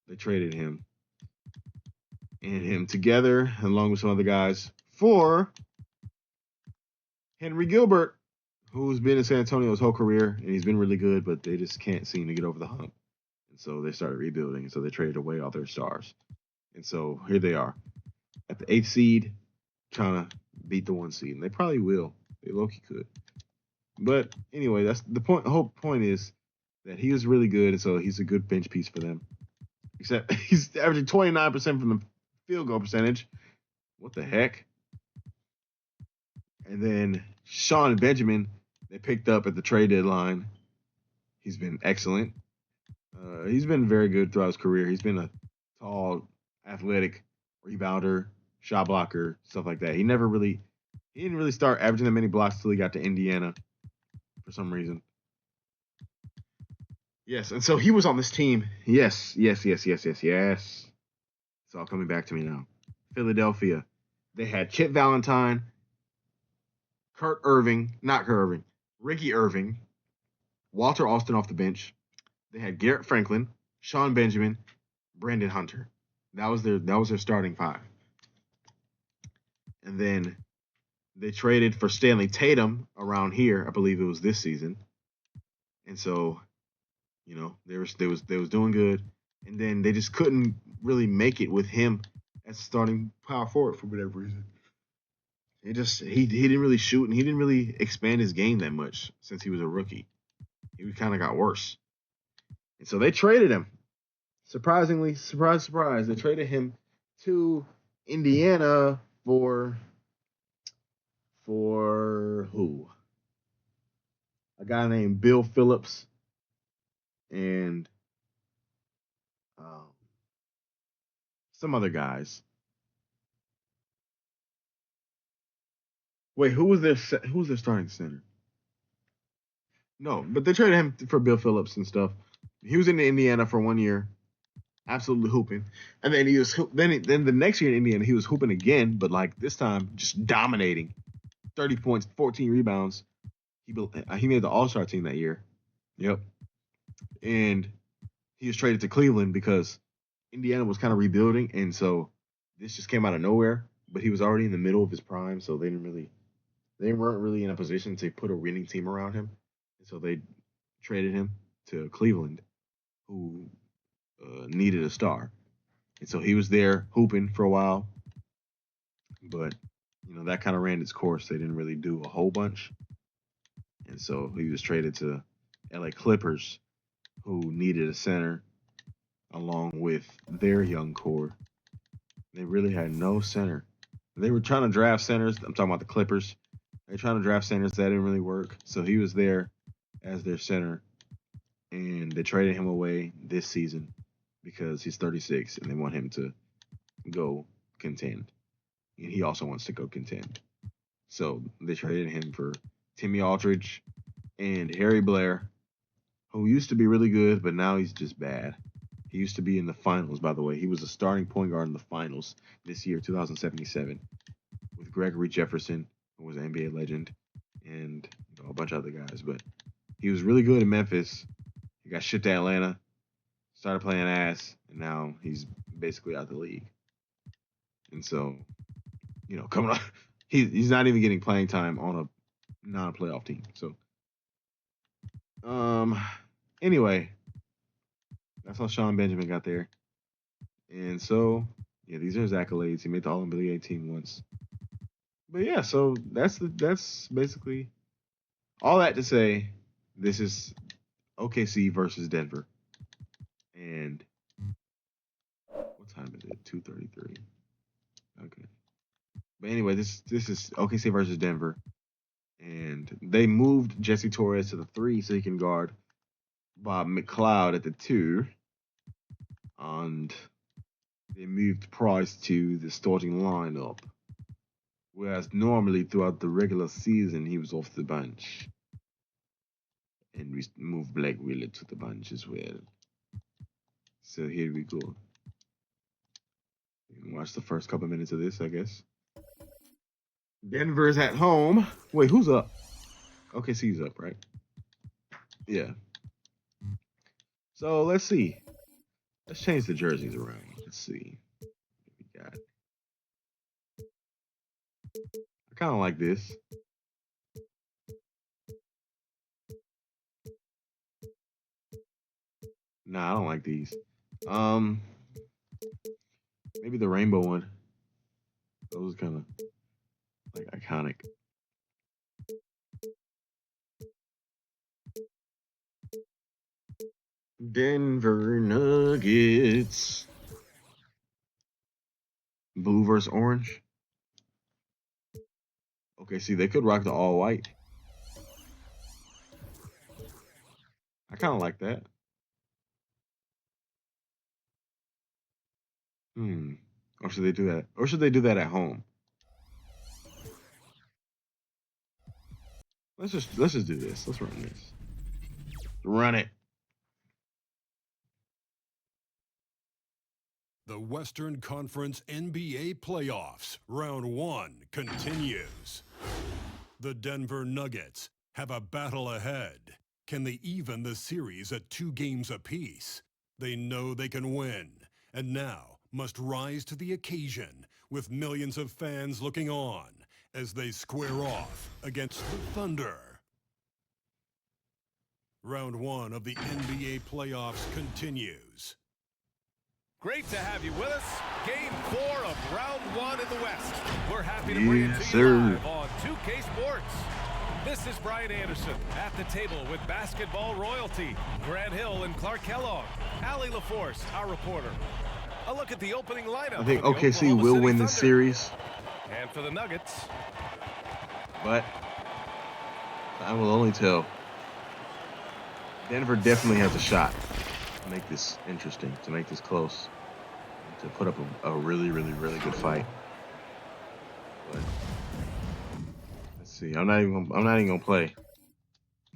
they traded him and him together, along with some other guys, for Henry Gilbert, who's been in San Antonio his whole career, and he's been really good, but they just can't seem to get over the hump. And so they started rebuilding, and so they traded away all their stars. And so here they are at the 8th seed, trying to beat the 1 seed. And they probably will. They low-key could. But anyway, that's the point. The whole point is that he was really good, and so he's a good bench piece for them. Except he's averaging 29% from the field goal percentage. What the heck? And then Sean Benjamin, they picked up at the trade deadline. He's been excellent. He's been very good throughout his career. He's been a tall, athletic rebounder, shot blocker, stuff like that. He didn't really start averaging that many blocks until he got to Indiana for some reason. Yes, and so he was on this team. Yes. It's all coming back to me now. Philadelphia. They had Chip Valentine, Ricky Irving, Walter Austin off the bench. They had Garrett Franklin, Sean Benjamin, Brandon Hunter. That was their starting 5. And then they traded for Stanley Tatum around here. I believe it was this season. And so, they was doing good. And then they just couldn't really make it with him as starting power forward for whatever reason. He didn't really shoot, and he didn't really expand his game that much since he was a rookie. He kind of got worse. And so they traded him. Surprisingly, surprise, they traded him to Indiana for who? A guy named Bill Phillips and some other guys. Wait, who was their starting center? No, but they traded him for Bill Phillips and stuff. He was in Indiana for 1 year, absolutely hooping, and then then the next year in Indiana he was hooping again, but like this time just dominating, 30 points, 14 rebounds. He made the All-Star team that year. Yep, and he was traded to Cleveland because Indiana was kind of rebuilding, and so this just came out of nowhere. But he was already in the middle of his prime, so they weren't really in a position to put a winning team around him. And so they traded him to Cleveland, who needed a star. And so he was there hooping for a while. But, that kind of ran its course. They didn't really do a whole bunch. And so he was traded to LA Clippers, who needed a center along with their young core. They really had no center. They were trying to draft centers. I'm talking about the Clippers. They were trying to draft centers. That didn't really work. So he was there as their center. And they traded him away this season because he's 36 and they want him to go contend. And he also wants to go contend. So they traded him for Timmy Aldridge and Harry Blair, who used to be really good, but now he's just bad. He used to be in the finals, by the way. He was a starting point guard in the finals this year, 2077, with Gregory Jefferson, who was an NBA legend, and a bunch of other guys. But he was really good in Memphis. He got shipped to Atlanta, started playing ass, and now he's basically out the league. And so, coming on, he's not even getting playing time on a non-playoff team. So, anyway, that's how Sean Benjamin got there. And so, yeah, these are his accolades. He made the All-NBA team once. But yeah, so that's basically all that to say. This is OKC versus Denver. And what time is it? 2:33. Okay. But anyway, this is OKC versus Denver. And they moved Jesse Torres to the 3 so he can guard Bob McLeod at the 2. And they moved Price to the starting lineup. Whereas normally throughout the regular season, he was off the bench. And we moved Blake Wheeler to the bench as well. So here we go. You can watch the first couple minutes of this, I guess. Denver's at home. Wait, who's up? OKC's up, right? Yeah. So let's see. Let's change the jerseys around. Let's see what we got. I kind of like this. Nah, I don't like these. Maybe the rainbow one. Those are kind of like iconic. Denver Nuggets. Blue versus orange. Okay, see, they could rock the all white. I kind of like that. Or should they do that? Or should they do that at home? Let's just do this. Let's run this. Run it. The Western Conference NBA Playoffs, Round 1 continues. The Denver Nuggets have a battle ahead. Can they even the series at 2 games apiece? They know they can win, and now must rise to the occasion with millions of fans looking on as they square off against the Thunder. Round 1 of the NBA Playoffs continues. Great to have you with us. Game 4 of Round 1 in the West. We're happy to bring it to sir. you live on 2K Sports. This is Brian Anderson at the table with basketball royalty. Grant Hill and Clark Kellogg. Allie LaForce, our reporter. A look at the opening lineup. I think OKC will win the series. And for the Nuggets. But I will only tell. Denver definitely has a shot to make this interesting, to make this close, to put up a really, really, really good fight. But let's see. I'm not even gonna play.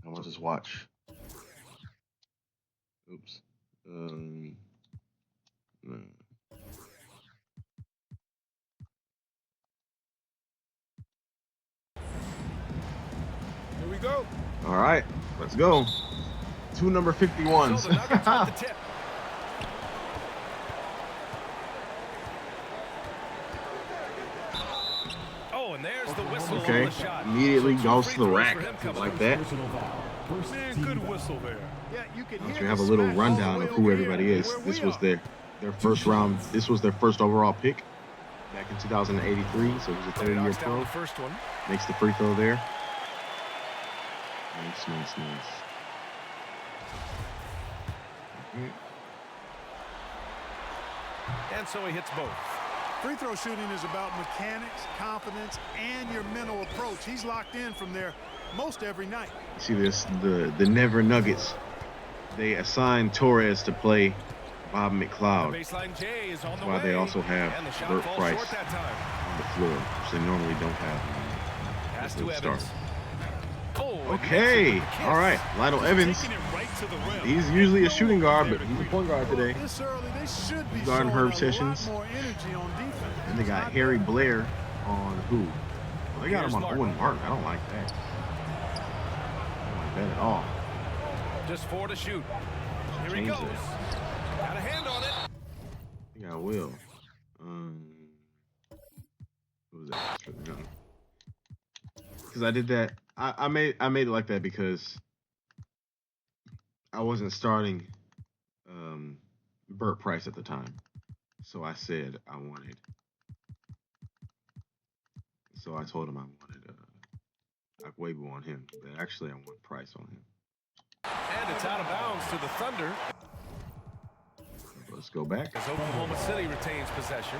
I want to just watch. Oops. No. Here we go. All right, let's go. 2 number 51s. So the Nuggets with the tip. Oh, and there's the whistle Okay, on the shot. immediately So goes free to the throws rack, for him coming like up. that. Man, good whistle there. Yeah, you can Once hear we have a the little smash rundown all of the way who over everybody here is. where This we was are. their first round. This was their first overall pick back in 2083. So he was a third-year Knocks down pro. the first one. Makes the free throw there. Nice. And so he hits both. Free throw shooting is about mechanics, confidence, and your mental approach. He's locked in from there most every night. See this, the Denver Nuggets. They assigned Torres to play Bob McLeod. Baseline J is on the That's why way. they also have And the shot Burt falls Price short that time. on the floor, which they normally don't have. Pass As to they Evans. start. Oh, Okay. All right. Lionel Evans. He's usually a shooting guard, but he's a point guard today. This early, they should be Guarding showing Herb a Sessions. lot more energy on defense. And they got Not Harry bad. Blair on who? Well, they got him on Owen Martin. I don't like that. I don't like that at all. Just 4 to shoot. Here he Change goes. that. Got a hand on it. I think I will. What was that? Because I did that. I made it like that because I wasn't starting Burt Price at the time. So I said I wanted. So I told him I wanted Akwebu on him, but actually I want Price on him. And it's out of bounds to the Thunder. Let's go back. As Oklahoma City retains possession.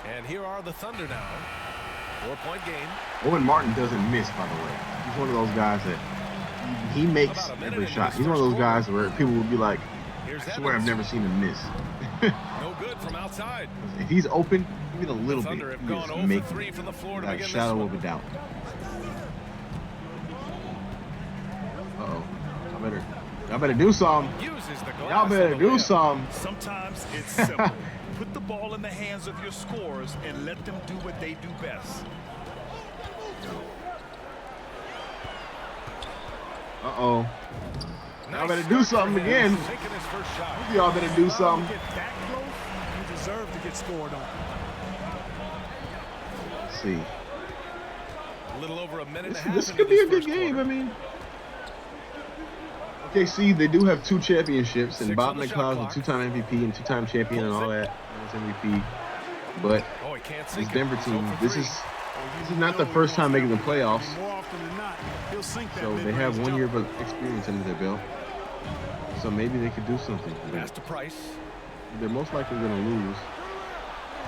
And here are the Thunder now. 4-point game. Owen Martin doesn't miss, by the way. He's one of those guys that he makes every shot. He's one of those guys where people will be like, I swear I've never seen him miss. No good from outside. If he's open, even a little bit, Thunder have he gone is 0 for making 3 from the floor to a begin this shadow one. of a doubt. Uh-oh. Y'all better do something. Uses the glass Y'all better on the do layup. something. Sometimes it's simple. Put the ball in the hands of your scorers and let them do what they do best. Uh-oh. Y'all better Nice do start something for him. again. Taking his first shot. Y'all better do You something. get that close, you deserve to get scored on. Let's see. A little over a minute and a half This into could be a this good first game. quarter. I mean, okay, see, they do have 2 championships, and 6 Bob on the shot McCloud clock. is a 2-time MVP and 2-time champion and all that. MVP. But Oh, he can't this sink it. Denver He's team, 0 for this 3. is not the first time making the playoffs. More often than not, he'll sink that So they mid-range have 1 year jumper. of experience under their belt. So maybe they could do something. Pass to Price. They're most likely going to lose.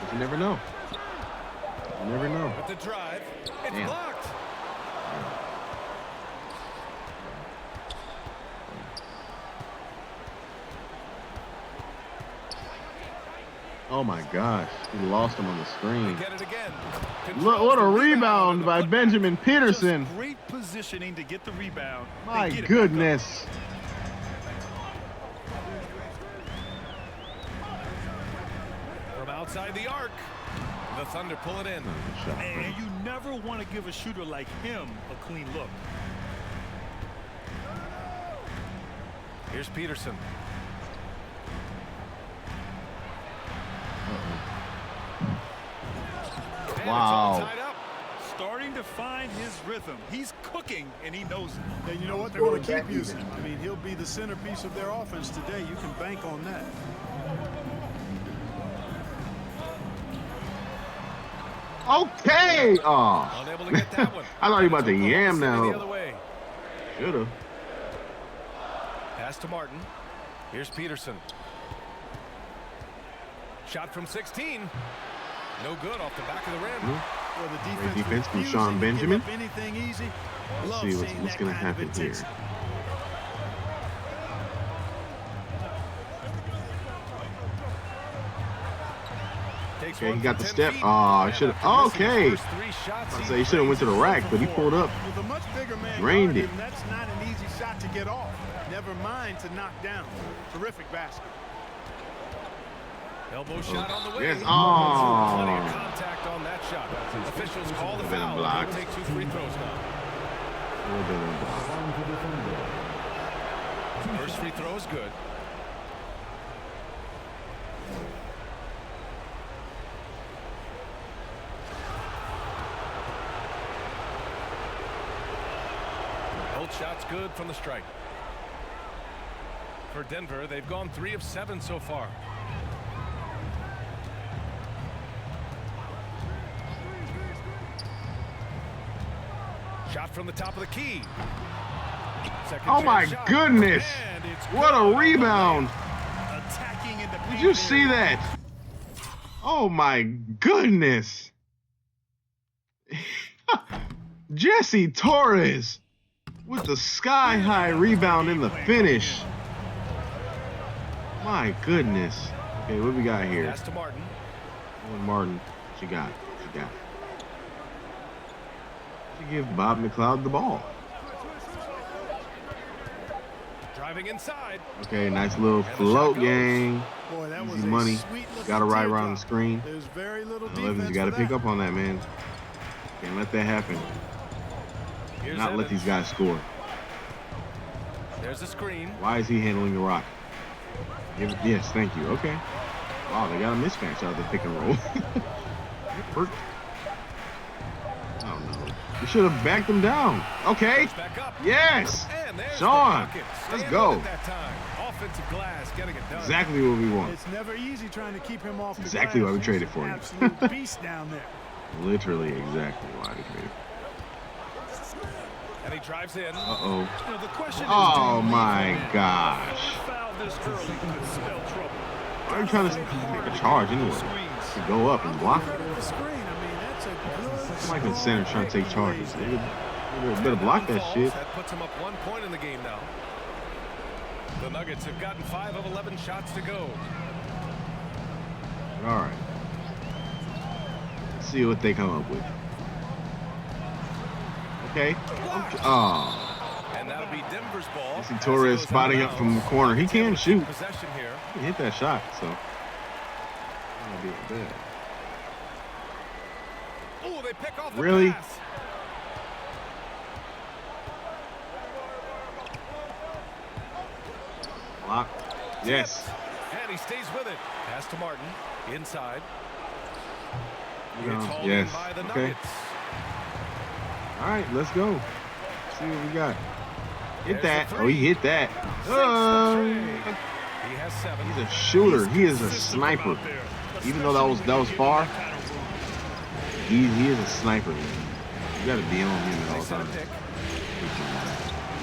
But you never know. You never know. With the drive. It's Damn. blocked. Oh my gosh. He lost him on the screen. Get it again. Look, what a Controls the rebound and by the putback. Benjamin Peterson. Just great positioning to get the rebound. They My get it back up. goodness. From outside the arc. The Thunder pull it in. Good shot. And you never want to give a shooter like him a clean look. Here's Peterson. And it's all Wow. tied up. Starting to find his rhythm. He's cooking, and he knows it. And you know what? They're going to keep using him. I mean, he'll be the centerpiece of their offense today. You can bank on that. Okay. Oh. Unable to get that one. I thought you were about to Oklahoma yam City now. The other way. Should've. Pass to Martin. Here's Peterson. Shot from 16. No good off the back of the rim. Well, the Great defense, defense from refusing Sean to give Benjamin. up anything easy. Let's Love see seeing what's that going to kind of happen here. intensity. Takes Okay, one he got from the 10 step. feet. Oh, And should after have. missing his Okay. first 3 shots, I say he should have went to the rack, but he pulled up. With a much bigger man Drained guarding it. him, that's not an easy shot to get off. Never mind to knock down. Terrific basket. Elbow shot on the way. Yes. Plenty Oh. of contact on that shot. Officials call the Been foul. blocked. He'll take 2 free throws now. First free throw is good. Both shots good from the strike. For Denver, they've gone 3 of 7 so far. Shot from the top of the key. Second Oh chance my shot. goodness. And it's What good. a rebound. Attacking in the Did paint you see area. that? Oh my goodness. Jesse Torres with the sky-high rebound in the finish. My goodness. Okay, what we got here? Pass to Martin. Owen Martin. She got it. She got it. She give Bob McLeod the ball. Driving inside. Okay, nice little float gang. Boy, that was Easy a money. sweet-looking Got to ride around teardrop. the screen. There's very little Evans, defense you got to for pick that. up on that, man. Can't let that happen. Here's Not let Evans. these guys score. There's a screen. Why is he handling the rock? Yes, thank you. Okay. Wow, they got a mismatch out of the pick and roll. Hurt. Oh no. You should have backed him down. Okay. Goes back up. Yes. And there's Sean. the bucket. Let's Stand go. up at that time. Offensive glass getting it done. Exactly what we want. It's never easy trying to keep him off the Exactly glass. why we traded He's for an him. absolute beast down there. Literally exactly why we traded. And he drives in. Uh-oh. You know, the question is, Oh my gosh. foul this early could spell trouble. Why are you trying to make a charge anyway? To go up and block it. The screen, I mean, that's a good. Like the center trying to take charges. They better block that shit. That puts him up 1 point in the game now. The Nuggets have gotten 5 of 11 shots to go. All right. Let's see what they come up with. Okay. Oh. And that'll be Denver's ball. I see Torres spotting up from the corner. He can shoot. Possession here. He hit that shot, so. That'll be bad. Oh, they pick off the Really? pass. Block. Yes. And he stays with it. Pass to Martin. Inside. Rebound. It's hauled in Yes. by the Okay. Nuggets. All right, let's go. See what we got. Hit There's that. the Oh, he three. hit that. He has 7. He's a shooter. He is a sniper. Even though that was far, he is a sniper. You got to be on him at They all set a times. pick.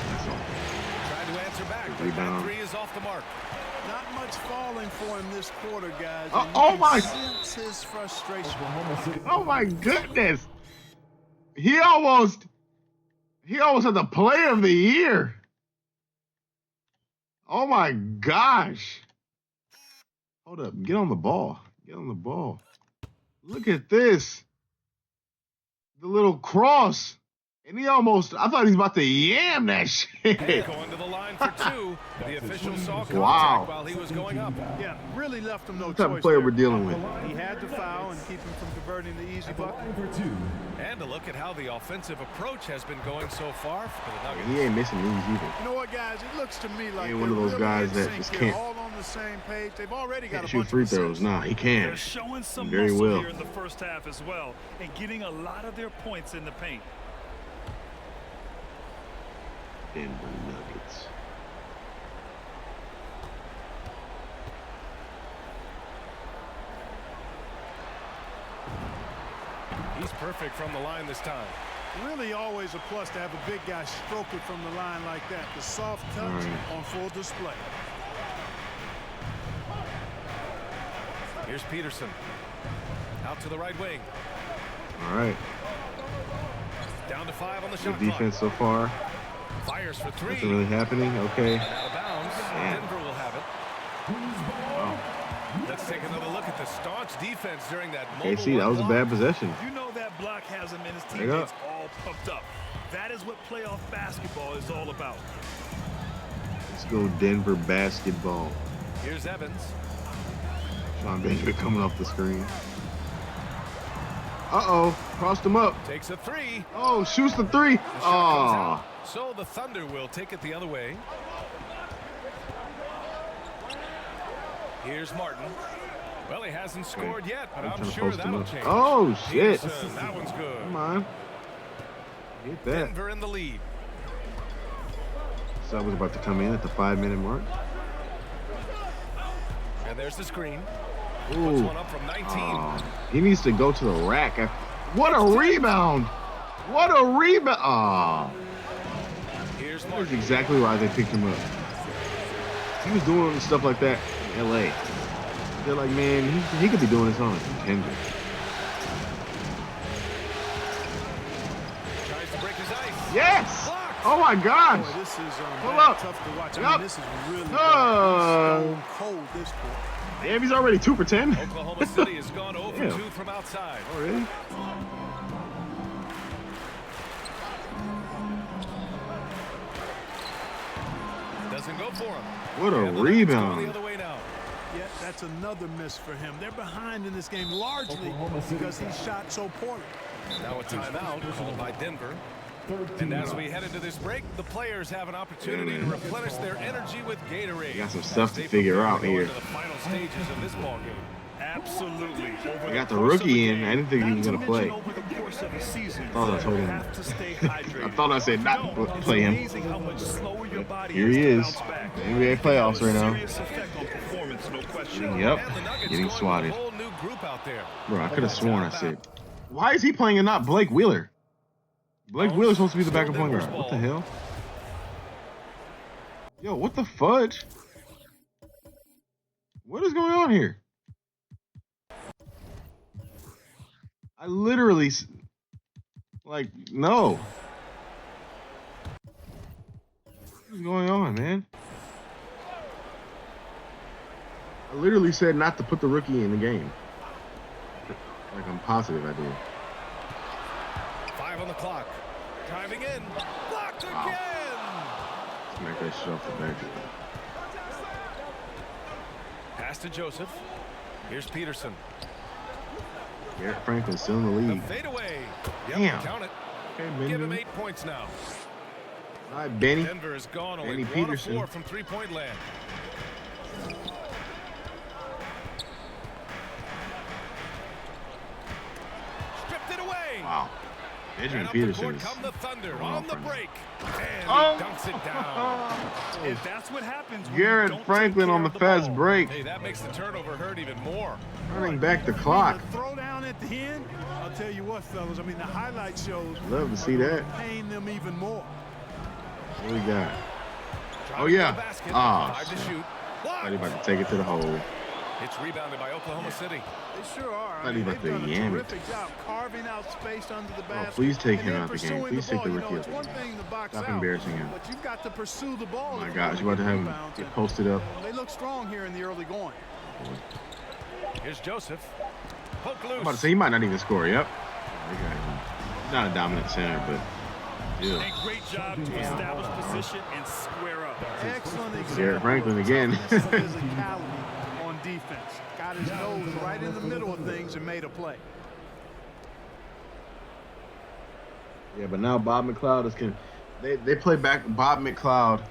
That's all. Tried to answer back. But Rebound. that 3 is off the mark. Not much falling for him this quarter, guys. Oh, and you oh can my- sense his frustration. Oh my goodness. He almost had the play of the year. Oh my gosh. Hold up. Get on the ball. Get on the ball. Look at this. The little cross. And I thought he was about to yam that shit. And going to the line for 2. The official saw contact Wow. while he was going up. Yeah, really left him no What type choice of player there. we're dealing with? He had to foul and keep him from converting the easy bucket. And to look at how the offensive approach has been going so far for the Nuggets. He ain't missing these either. You know what, guys? It looks to me like He ain't one of they're those really guys in that sync just here, can't- all on the same page. They've already got Can't a shoot bunch free of throws. assists. Nah, he can. They're showing some Very muscle well. here in the first half as well and getting a lot of their points in the paint. Denver Nuggets. He's perfect from the line this time. Really always a plus to have a big guy stroke it from the line like that. The soft touch Right. on full display. Here's Peterson. Out to the right wing. All right. Down to 5 on the shot Good defense so far. clock. Fires for 3. Nothing really happening. Okay. Out of bounds. Man. Denver will have it. Wow. Let's take another look at the staunch defense during that Okay, mobile see, that run was a block. bad possession. You know that block has him and his There you go. teammates all pumped up. That is what playoff basketball is all about. Let's go Denver basketball. Here's Evans. Sean Benjamin coming off the screen. Uh-oh. Crossed him up. Takes a 3. Oh, shoots the 3. The shot comes Oh. out. So the Thunder will take it the other way. Here's Martin. Well, he hasn't scored yet, but I'm I'm trying to sure post him that'll up. change. Oh, shit. Peterson, that one's good. Come on. Get that. Denver in the lead. Sub was about to come in at the 5-minute mark. And there's the screen. Puts Ooh. one up from 19. Oh, he needs to go to the rack. What a rebound. What a rebound. Oh, Here's that's Martin. exactly why they picked him up. He was doing stuff like that in L.A. They're like, man, he could be doing this on a contender. Tries to break his ice. Yes. Blocked. Oh, my gosh. Boy, this is Pull bad, up. tough to watch. I Yup. mean, this is really No. stone cold this quarter. Damn, he's already 2 for 10. Oklahoma City has gone 0 for Damn. 2 from outside. Oh, really? Doesn't go for him. What a And the Nuggets going rebound. the other way now. Yeah, that's another miss for him. They're behind in this game largely because he shot so poorly. Now a timeout called by Denver. And as we head into this break, the players have an opportunity to replenish their energy with Gatorade. You got some stuff to They figure prepare out to go here. into the final stages of this ballgame. Absolutely. I got the rookie in. I didn't think he was gonna play. Over the course of a season, I thought I told you him. have to stay hydrated. I thought I said not to play him. It's amazing how much slower your body Here he to is. bounce back. The NBA playoffs right now. Serious effect on performance, no question. Yep, And the Nuggets getting going with swatted. a whole new group out there. Bro, I could have sworn I said, why is he playing and not Blake Wheeler? Blake Wheeler's supposed to be the backup point guard. What the hell? Yo, what the fudge? What is going on here? I literally, like, no. What's going on, man? I literally said not to put the rookie in the game. Like, I'm positive I did. 5 on the clock. Driving in. Blocked again. Smack that shit off the bench. Pass to Joseph. Here's Peterson. Garrett Franklin's still in the The league. fadeaway. Yep, Damn. count it. Okay, Give him Benny. 8 points now. All right, Benny. Denver has gone only Benny 1 of Peterson. 4 from three-point land. Stripped it away. Wow. And Benjamin up the Peterson court is come the Thunder going on off the right now. break. And Oh. he dunks it down. And that's what happens when Garrett you don't Franklin take on the care of fast ball. break. Hey, that makes the turnover hurt even more. Running back the clock. The throw down at the end, I'll tell you what, fellas. I mean, the highlight shows Love to see that. paying them even more. What we got? Driving Oh, to yeah. the basket. Ah, 5 to shit. shoot. Thought he about to take it to the hole. It's rebounded by Oklahoma City. They sure are. Thought he about they've to done a yam it. terrific job carving out space under the basket. please take and him then out the game. pursuing Please take ball. the You rookie know, out it's the one game. thing to box Stop out, embarrassing him. but you've got to pursue the ball. Oh my if gosh, you you about to have him rebounds. get And posted up. They look strong here in the early going. Here's Joseph. Poke loose. I'm about to say he might not even score. Yep. He's not a dominant center, but yeah. A great job to establish position and square up. Excellent example. Garrett Franklin again. of physicality on defense. Got his nose right in the middle of things and made a play. Yeah, but now Bob McLeod is they play back Bob McLeod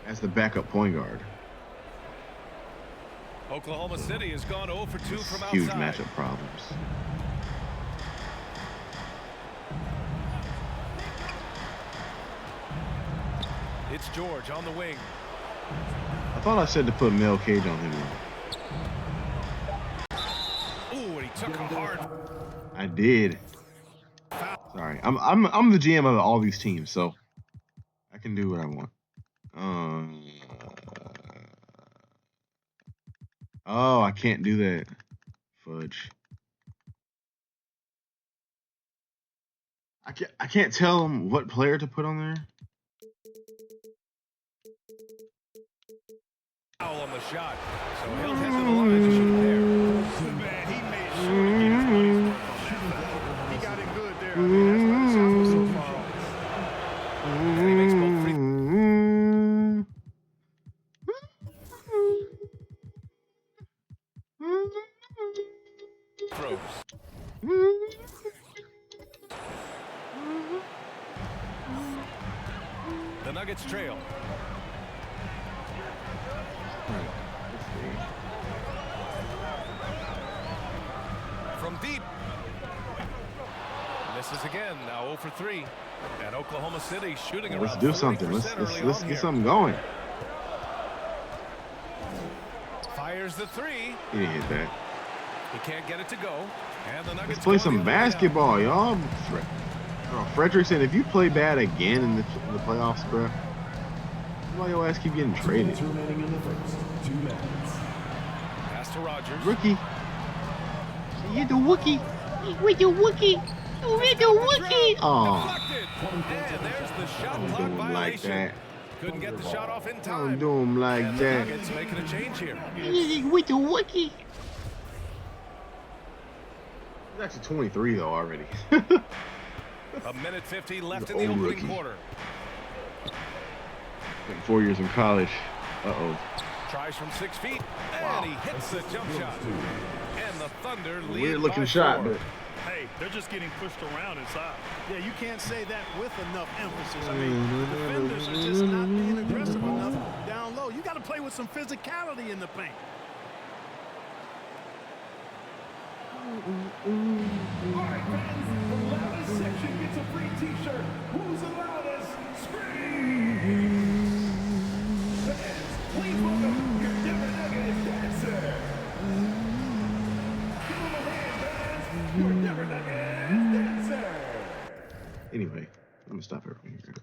as the backup point guard. Oklahoma City has gone 0 for 2 from outside. Huge matchup problems. It's George on the wing. I thought I said to put Mel Cage on him. Ooh, and he took a hard. I did. Sorry, I'm the GM of all these teams, so I can do what I want. Oh, I can't do that. Fudge. I can't tell him what player to put on there. Foul on the shot. So he'll head to the line to shoot there. Man, he made sure to get his money's worth on that foul. He got it good there. I mean, that's why the shot was so far off. And he makes both free throws. The Nuggets trail. From deep. Misses again. Now 0 for 3. And Oklahoma City shooting around Let's do something. 40% early Let's on get here. something going. Fires the 3. He didn't hit that. He can't get it to go. And the Nuggets Let's play go some the other way now. basketball, y'all. Frederickson, if you play bad again in the playoffs, bro, why your ass keep getting traded? Pass to Rogers. Rookie. You the Wookie. With your Wookie. With your Wookie. Oh, Deflected. And there's the shot don't clock do him like violation. that. Couldn't get the shot off in Don't time. do him like And the that. Nuggets making a change here. With the wiki. He's actually 23 though already. A minute 50 left The in the old opening rookie. quarter. Spent 4 years in college. Uh-oh. Tries from 6 feet, Wow. and he hits the jump shot. And the Thunder lead Weird looking by shot, 4. but Hey, they're just getting pushed around inside. Yeah, you can't say that with enough emphasis. I mean, defenders are just not being aggressive enough down low. You got to play with some physicality in the paint. All right, fans, the loudest section gets a free T-shirt. Who's the loudest? Scream! Fans, please welcome your Denver Nuggets dancer. Give him a hand, fans. Your Denver Nuggets dancer. anyway, I'm gonna stop it right here.